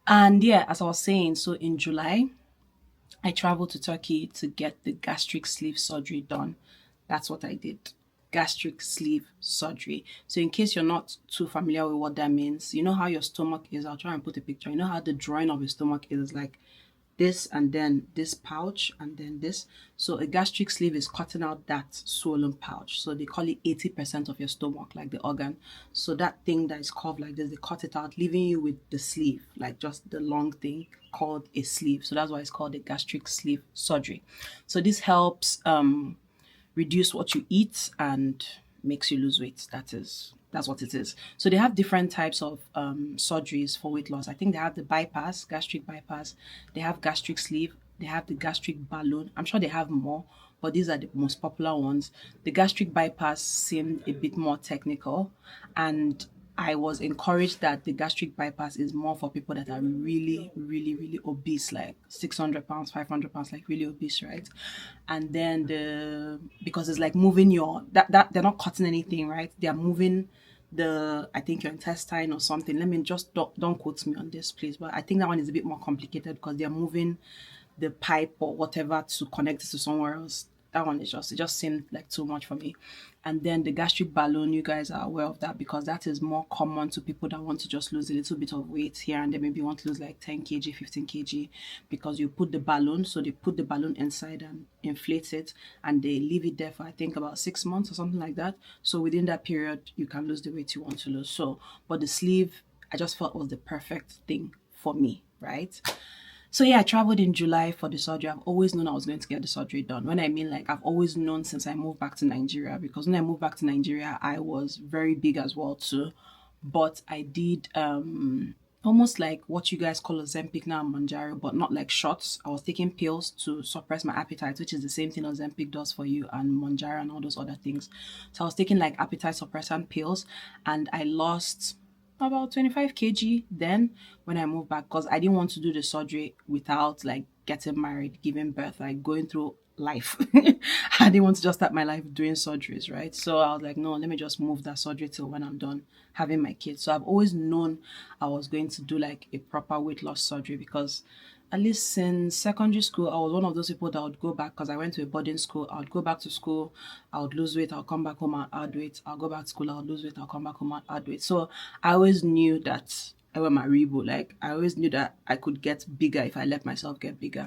And yeah, as I was saying, so in July, I traveled to Turkey to get the gastric sleeve surgery done. That's what I did. Gastric sleeve surgery. So in case you're not too familiar with what that means, you know how your stomach is. I'll try and put a picture. You know how the drawing of your stomach is like this, and then this pouch, and then this. So a gastric sleeve is cutting out that swollen pouch. So they call it 80% of your stomach, like the organ. So that thing that is curved like this, they cut it out, leaving you with the sleeve, like just the long thing called a sleeve. So that's why it's called a gastric sleeve surgery. So this helps reduce what you eat and makes you lose weight. That's what it is. So they have different types of surgeries for weight loss. I think they have the bypass, gastric bypass. They have gastric sleeve. They have the gastric balloon. I'm sure they have more, but these are the most popular ones. The gastric bypass seemed a bit more technical, and I was encouraged that the gastric bypass is more for people that are really, really, really obese, like 600 pounds, 500 pounds, like really obese, right? And then because it's like moving that they're not cutting anything, right? They're moving I think your intestine or something. Let me just, don't quote me on this, please. But I think that one is a bit more complicated because they're moving the pipe or whatever to connect it to somewhere else. That one is it just seemed like too much for me. And then the gastric balloon, you guys are aware of that because that is more common to people that want to just lose a little bit of weight here and they maybe want to lose like 10 kg, 15 kg, because you put the balloon, so they put the balloon inside and inflate it and they leave it there for I think about 6 months or something like that. So within that period, you can lose the weight you want to lose. So, but the sleeve, I just felt was the perfect thing for me, right? So yeah, I traveled in July for the surgery. I've always known I was going to get the surgery done. When I mean like I've always known since I moved back to Nigeria, because when I moved back to Nigeria, I was very big as well too. But I did almost like what you guys call Ozempic now, Manjaro, but not like shots. I was taking pills to suppress my appetite, which is the same thing Ozempic does for you, and Manjaro and all those other things. So I was taking like appetite suppressant pills, and I lost about 25 kg then when I moved back, because I didn't want to do the surgery without like getting married, giving birth, like going through life. I didn't want to just start my life doing surgeries, right? So I was like, no, let me just move that surgery till when I'm done having my kids. So I've always known I was going to do like a proper weight loss surgery, because at least since secondary school, I was one of those people that would go back, because I went to a boarding school. I would go back to school, I would lose weight, I'll come back home and add weight. I'll go back to school, I'll lose weight, I'll come back home and add weight. So I always knew that I was my rebo. Like I always knew that I could get bigger if I let myself get bigger.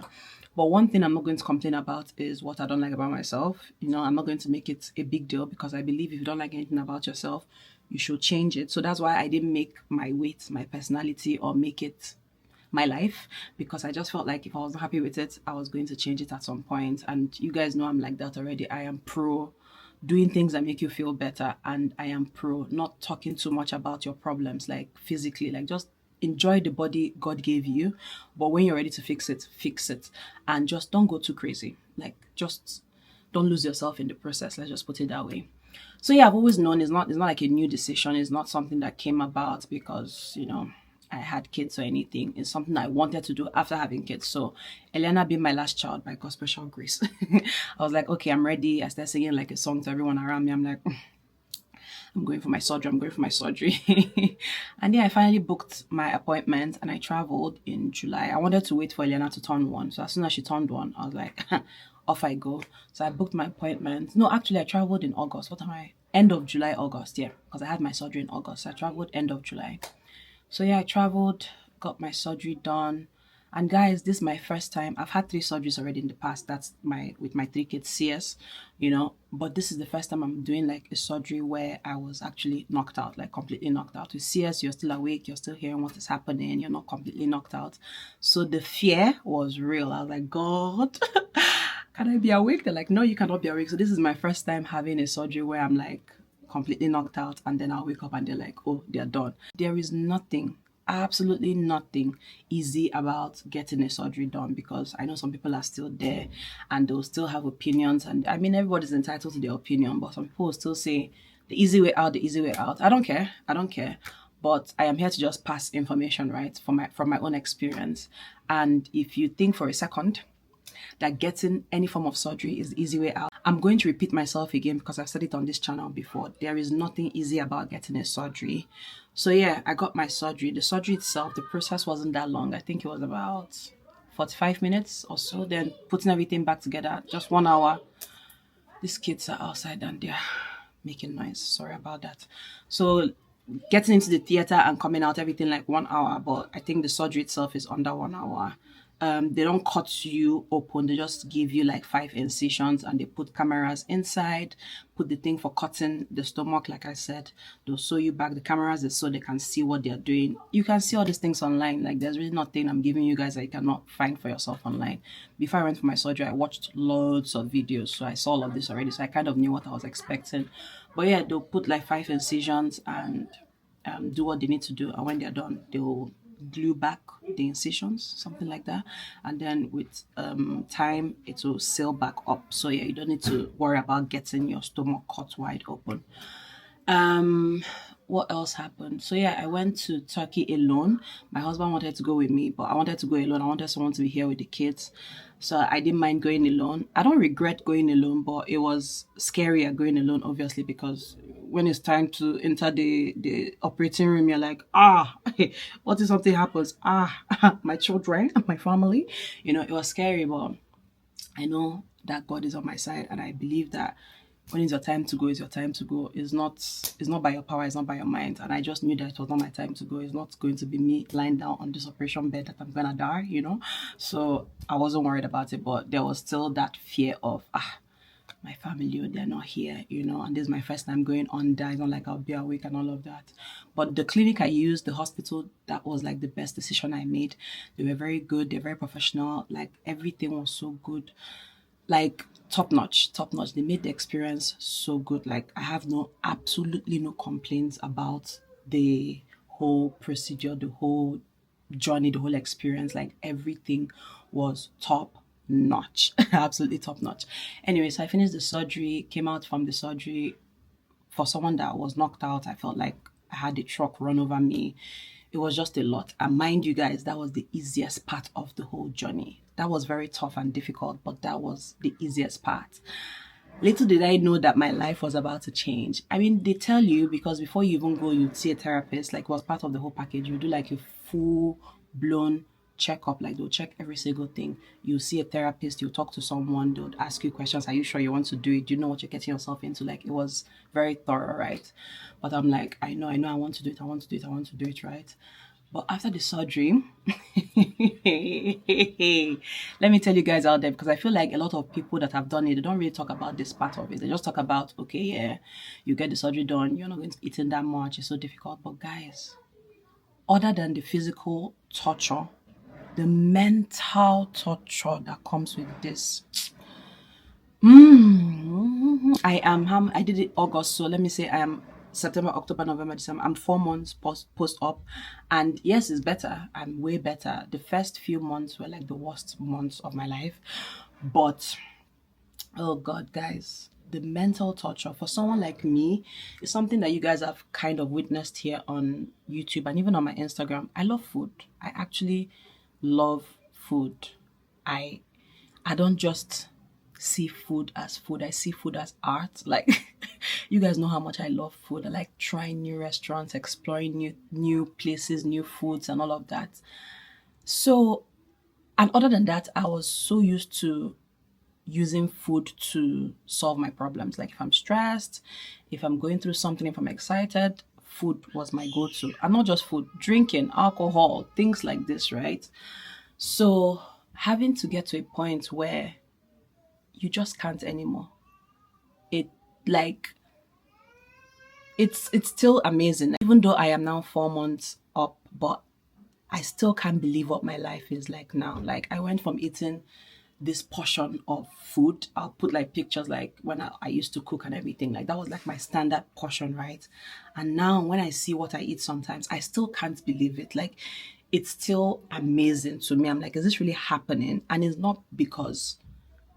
But one thing I'm not going to complain about is what I don't like about myself. You know, I'm not going to make it a big deal, because I believe if you don't like anything about yourself, you should change it. So that's why I didn't make my weight my personality or make it my life, because I just felt like if I wasn't happy with it, I was going to change it at some point. And you guys know I'm like that already. I am pro doing things that make you feel better, and I am pro not talking too much about your problems, like physically, like just enjoy the body God gave you, but when you're ready to fix it, and just don't go too crazy. Like just don't lose yourself in the process. Let's just put it that way. So yeah, I've always known it's not like a new decision. It's not something that came about because, you know, I had kids or anything. It's something I wanted to do after having kids. So Elena being my last child by God's special grace, I was like, okay, I'm ready. I started singing like a song to everyone around me. I'm like, I'm going for my surgery. I'm going for my surgery. And yeah, I finally booked my appointment and I traveled in July. I wanted to wait for Elena to turn one. So as soon as she turned one, I was like, off I go. So I booked my appointment. No, actually, I traveled in August. What am I? End of July, August. Yeah, because I had my surgery in August. So I traveled end of July. So yeah, I traveled, got my surgery done. And guys, this is my first time. I've had 3 surgeries already in the past. That's my with my 3 kids CS, you know. But this is the first time I'm doing like a surgery where I was actually knocked out, like completely knocked out. With CS, you're still awake, you're still hearing what is happening, you're not completely knocked out. So the fear was real. I was like, God, can I be awake? They're like, no, you cannot be awake. So this is my first time having a surgery where I'm like completely knocked out, and then I'll wake up and they're like, oh, they're done. There is nothing, absolutely nothing easy about getting a surgery done, because I know some people are still there and they'll still have opinions. And I mean, everybody's entitled to their opinion, but some people will still say the easy way out, the easy way out. I don't care. I don't care. But I am here to just pass information, right, from my own experience. And if you think for a second that getting any form of surgery is the easy way out, I'm going to repeat myself again because I've said it on this channel before. There is nothing easy about getting a surgery. So yeah, I got my surgery. The surgery itself, the process wasn't that long. I think it was about 45 minutes or so. Then putting everything back together, just 1 hour. These kids are outside and they're making noise. Sorry about that. So getting into the theater and coming out, everything like 1 hour. But I think the surgery itself is under 1 hour. They don't cut you open, they just give you like 5 incisions and they put cameras inside, put the thing for cutting the stomach. Like I said, they'll sew you back. The cameras is so they can see what they're doing. You can see all these things online. Like there's really nothing I'm giving you guys that you cannot find for yourself online. Before I went for my surgery, I watched loads of videos, so I saw all of this already, so I kind of knew what I was expecting. But yeah, they'll put like 5 incisions and do what they need to do, and when they're done, they'll glue back the incisions, something like that, and then with time it will seal back up. So yeah, you don't need to worry about getting your stomach cut wide open. What else happened? So yeah, I went to Turkey alone. My husband wanted to go with me, but I wanted to go alone. I wanted someone to be here with the kids, so I didn't mind going alone. I don't regret going alone, but it was scarier going alone, obviously, because when it's time to enter the operating room, you're like, what if something happens? My children, my family, you know, it was scary. But I know that God is on my side, and I believe that when it's your time to go, it's your time to go. It's not by your power, it's not by your mind. And I just knew that it was not my time to go. It's not going to be me lying down on this operation bed that I'm gonna die, you know. So I wasn't worried about it, but there was still that fear of my family, they're not here, and this is my first time going under. It's not like I'll be awake and all of that. But the clinic I used, the hospital, that was like the best decision I made. They were very good, they're very professional, like everything was so good, like top notch, top notch. They made the experience so good. Like I have absolutely no complaints about the whole procedure, the whole journey, the whole experience. Like everything was top notch, absolutely top notch. Anyway, so I finished the surgery, came out from the surgery. For someone that was knocked out, I felt like I had a truck run over me. It was just a lot. And mind you guys, that was the easiest part of the whole journey. That was very tough and difficult, but that was the easiest part. Little did I know that my life was about to change. I mean, they tell you, because before you even go, you'd see a therapist, like it was part of the whole package. You do like a full blown checkup, like they'll check every single thing. You see a therapist, you talk to someone, they'll ask you questions. Are you sure you want to do it? Do you know what you're getting yourself into? Like it was very thorough, right? But I'm like, I know, I want to do it, I want to do it, I want to do it, right? But after the surgery, let me tell you guys out there, because I feel like a lot of people that have done it, they don't really talk about this part of it. They just talk about, okay, yeah, you get the surgery done, you're not going to eat in that much, it's so difficult. But guys, other than the physical torture, the mental torture that comes with this. I did it August, so let me say I am September, October, November, December. I'm 4 months post-op, and yes, it's better. I'm way better. The first few months were like the worst months of my life, but oh God, guys, the mental torture for someone like me is something that you guys have kind of witnessed here on YouTube and even on my Instagram. I love food. I actually love food. I don't just see food as food. I see food as art. Like you guys know how much I love food. I like trying new restaurants, exploring new places, new foods and all of that. So, and other than that, I was so used to using food to solve my problems. Like if I'm stressed, if I'm going through something, if I'm excited, food was my go-to. And not just food, drinking, alcohol, things like this, right? So having to get to a point where you just can't anymore. It's still amazing. Even though I am now 4 months up, but I still can't believe what my life is like now. Like I went from eating this portion of food. I'll put like pictures like when I used to cook and everything. Like that was like my standard portion, right? And now when I see what I eat sometimes, I still can't believe it. Like it's still amazing to me. I'm like, is this really happening? And it's not because,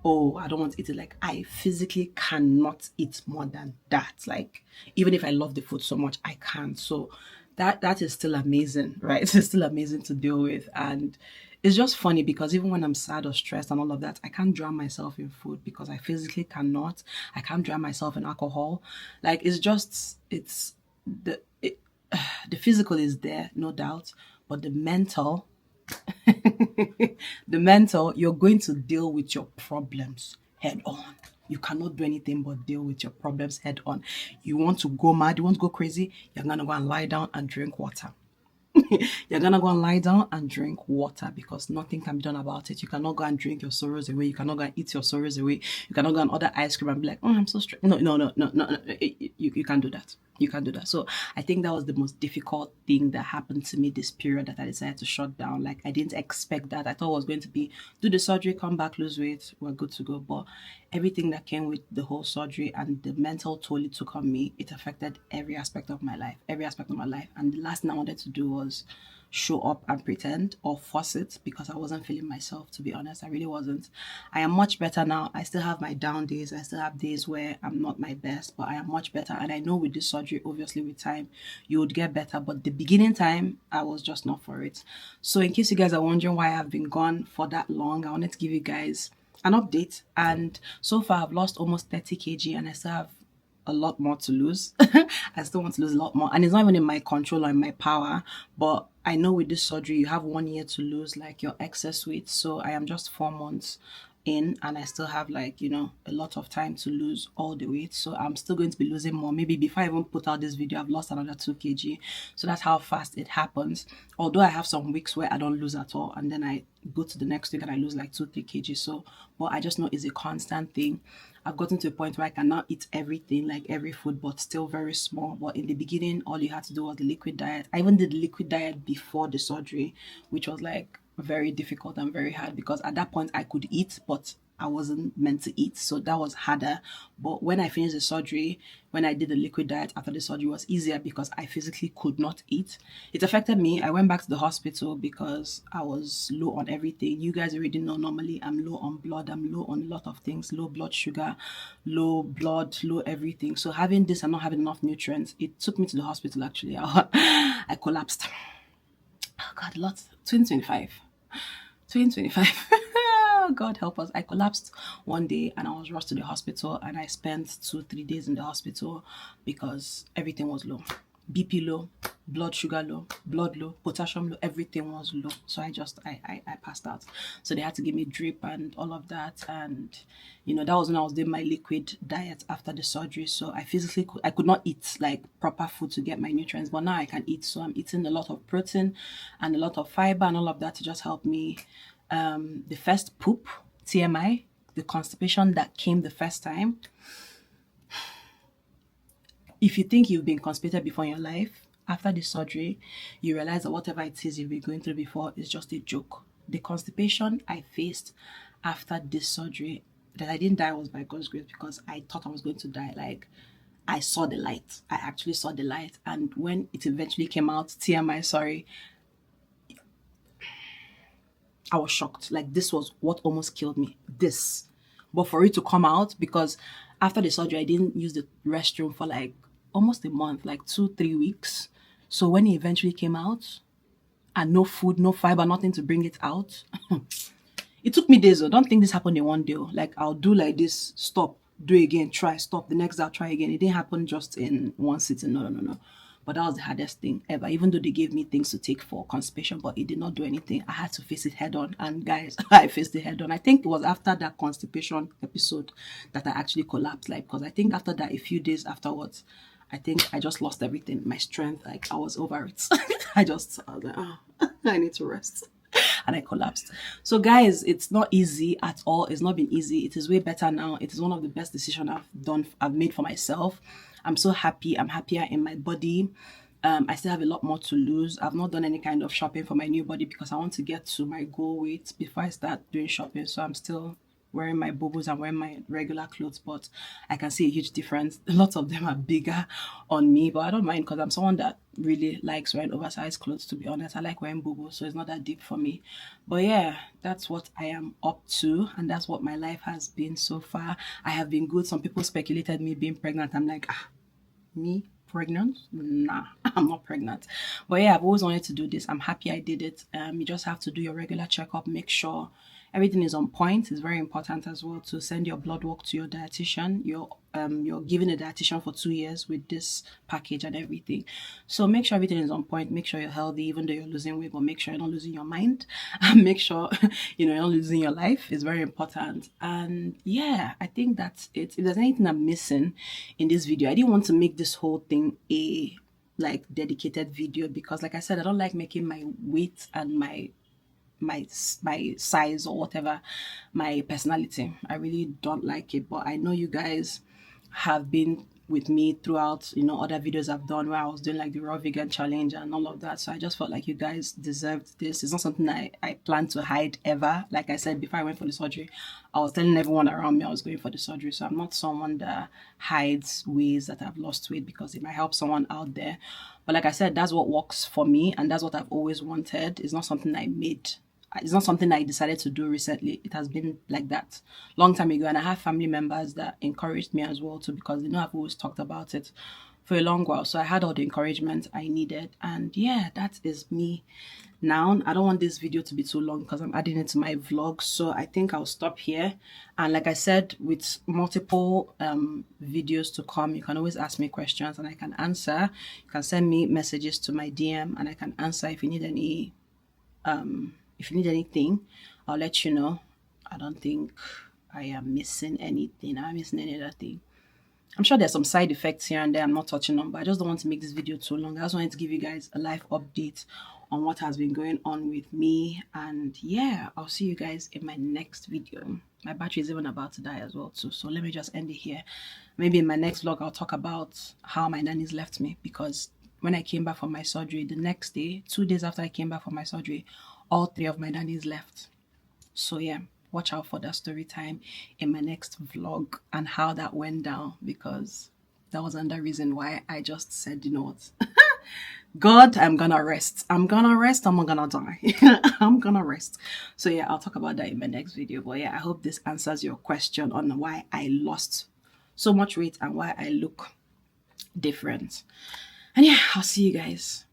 oh, I don't want to eat it. Like I physically cannot eat more than that. Like even if I love the food so much, I can't. So that is still amazing, right? It's still amazing to deal with. And it's just funny because even when I'm sad or stressed and all of that, I can't drown myself in food because I physically cannot. I can't drown myself in alcohol. Like the physical is there, no doubt, but the mental, you're going to deal with your problems head on. You cannot do anything but deal with your problems head on. You want to go mad, you want to go crazy, you're going to go and lie down and drink water. You're gonna go and lie down and drink water because nothing can be done about it. You cannot go and drink your sorrows away. You cannot go and eat your sorrows away. You cannot go and order ice cream and be like, oh, I'm so stressed. No. You can't do that. You can't do that. So I think that was the most difficult thing that happened to me this period that I decided to shut down. Like I didn't expect that. I thought it was going to be do the surgery, come back, lose weight, we're good to go. But everything that came with the whole surgery and the mental toll it took on me, it affected every aspect of my life. And the last thing I wanted to do was show up and pretend or force it because I wasn't feeling myself, to be honest. I really wasn't. I am much better now. I still have my down days. I still have days where I'm not my best, but I am much better. And I know with this surgery, obviously with time, you would get better. But the beginning time, I was just not for it. So in case you guys are wondering why I've been gone for that long, I wanted to give you guys an update. And so far, I've lost almost 30 kg and I still have a lot more to lose. I still want to lose a lot more. And it's not even in my control or in my power. But I know with this surgery, you have 1 year to lose like your excess weight. So I am just 4 months in, and I still have like, a lot of time to lose all the weight. So I'm still going to be losing more. Maybe before I even put out this video, I've lost another 2 kg. So that's how fast it happens. Although I have some weeks where I don't lose at all, and then I go to the next week and I lose like 2-3 kg. So, but I just know it's a constant thing. I've gotten to a point where I can now eat everything, like every food, but still very small. But in the beginning, all you had to do was the liquid diet. I even did the liquid diet before the surgery, which was like very difficult and very hard, because at that point I could eat, but I wasn't meant to eat, so that was harder. But when I finished the surgery, when I did the liquid diet after the surgery, it was easier because I physically could not eat. It affected me. I went back to the hospital because I was low on everything. You guys already know, normally I'm low on blood, I'm low on a lot of things, low blood sugar, low blood, low everything. So having this and not having enough nutrients, it took me to the hospital actually. I collapsed. Oh God, lots. 2025. 2025. God help us. I collapsed one day and I was rushed to the hospital, and I spent 2-3 days in the hospital because everything was low. BP low, blood sugar low, blood low, potassium low, everything was low. So I passed out. So they had to give me drip and all of that. And that was when I was doing my liquid diet after the surgery. So I could not eat like proper food to get my nutrients, but now I can eat. So I'm eating a lot of protein and a lot of fiber and all of that to just help me. The first poop, TMI, the constipation that came the first time. If you think you've been constipated before in your life, after the surgery, you realize that whatever it is you've been going through before is just a joke. The constipation I faced after this surgery, that I didn't die was by God's grace, because I thought I was going to die. Like, I saw the light. I actually saw the light. And when it eventually came out, TMI, sorry, I was shocked. Like, this was what almost killed me. This. But for it to come out, because after the surgery, I didn't use the restroom for like almost a month, like 2-3 weeks. So when it eventually came out, and no food, no fiber, nothing to bring it out, it took me days though. Don't think this happened in one day. Like, I'll do like this, stop, do it again, try, stop. The next day I'll try again. It didn't happen just in one sitting. No. But that was the hardest thing ever. Even though they gave me things to take for constipation, but it did not do anything. I had to face it head on. And guys, I faced it head on. I think it was after that constipation episode that I actually collapsed. Like, because I think after that, a few days afterwards, I think I just lost everything. My strength, like, I was over it. I was like, oh, I need to rest. And I collapsed. So guys, it's not easy at all. It's not been easy. It is way better now. It is one of the best decisions I've made for myself. I'm so happy. I'm happier in my body. I still have a lot more to lose. I've not done any kind of shopping for my new body because I want to get to my goal weight before I start doing shopping. So I'm still wearing my bobos and wearing my regular clothes, but I can see a huge difference. Lots of them are bigger on me, but I don't mind because I'm someone that really likes wearing oversized clothes, to be honest. I like wearing bobos, so it's not that deep for me. But yeah, that's what I am up to, and that's what my life has been so far. I have been good. Some people speculated me being pregnant. I'm like, me pregnant? Nah, I'm not pregnant. But yeah, I've always wanted to do this. I'm happy I did it. You just have to do your regular checkup, make sure everything is on point. It's very important as well to send your blood work to your dietitian. You're given a dietitian for 2 years with this package and everything. So make sure everything is on point. Make sure you're healthy, even though you're losing weight, but make sure you're not losing your mind. And make sure you're not losing your life. It's very important. And yeah, I think that's it. If there's anything I'm missing in this video, I didn't want to make this whole thing a like dedicated video because, like I said, I don't like making my weight and my size or whatever my personality. I really don't like it, but I know you guys have been with me throughout, other videos I've done where I was doing like the raw vegan challenge and all of that. So I just felt like you guys deserved this. It's not something I plan to hide ever. Like I said, before I went for the surgery, I was telling everyone around me I was going for the surgery. So I'm not someone that hides ways that I've lost weight because it might help someone out there. But like I said, that's what works for me and that's what I've always wanted. It's not something I made. It's not something I decided to do recently. It has been like that long time ago. And I have family members that encouraged me as well too because they know I've always talked about it for a long while. So I had all the encouragement I needed. And yeah, that is me now. I don't want this video to be too long because I'm adding it to my vlog. So I think I'll stop here. And like I said, with multiple videos to come, you can always ask me questions and I can answer. You can send me messages to my DM and I can answer if you need any... if you need anything, I'll let you know. I don't think I am missing anything. I'm missing any other thing. I'm sure there's some side effects here and there I'm not touching on, but I just don't want to make this video too long. I just wanted to give you guys a live update on what has been going on with me. And yeah, I'll see you guys in my next video. My battery is even about to die as well too, so let me just end it here. Maybe in my next vlog I'll talk about how my nannies left me, because when I came back from my surgery, the next day, 2 days after I came back from my surgery, all 3 of my nannies left. So yeah, watch out for that story time in my next vlog and how that went down, because that was another reason why I just said, you know what, God, I'm gonna rest. I'm gonna rest. I'm not gonna die. I'm gonna rest. So yeah, I'll talk about that in my next video. But yeah, I hope this answers your question on why I lost so much weight and why I look different. And yeah, I'll see you guys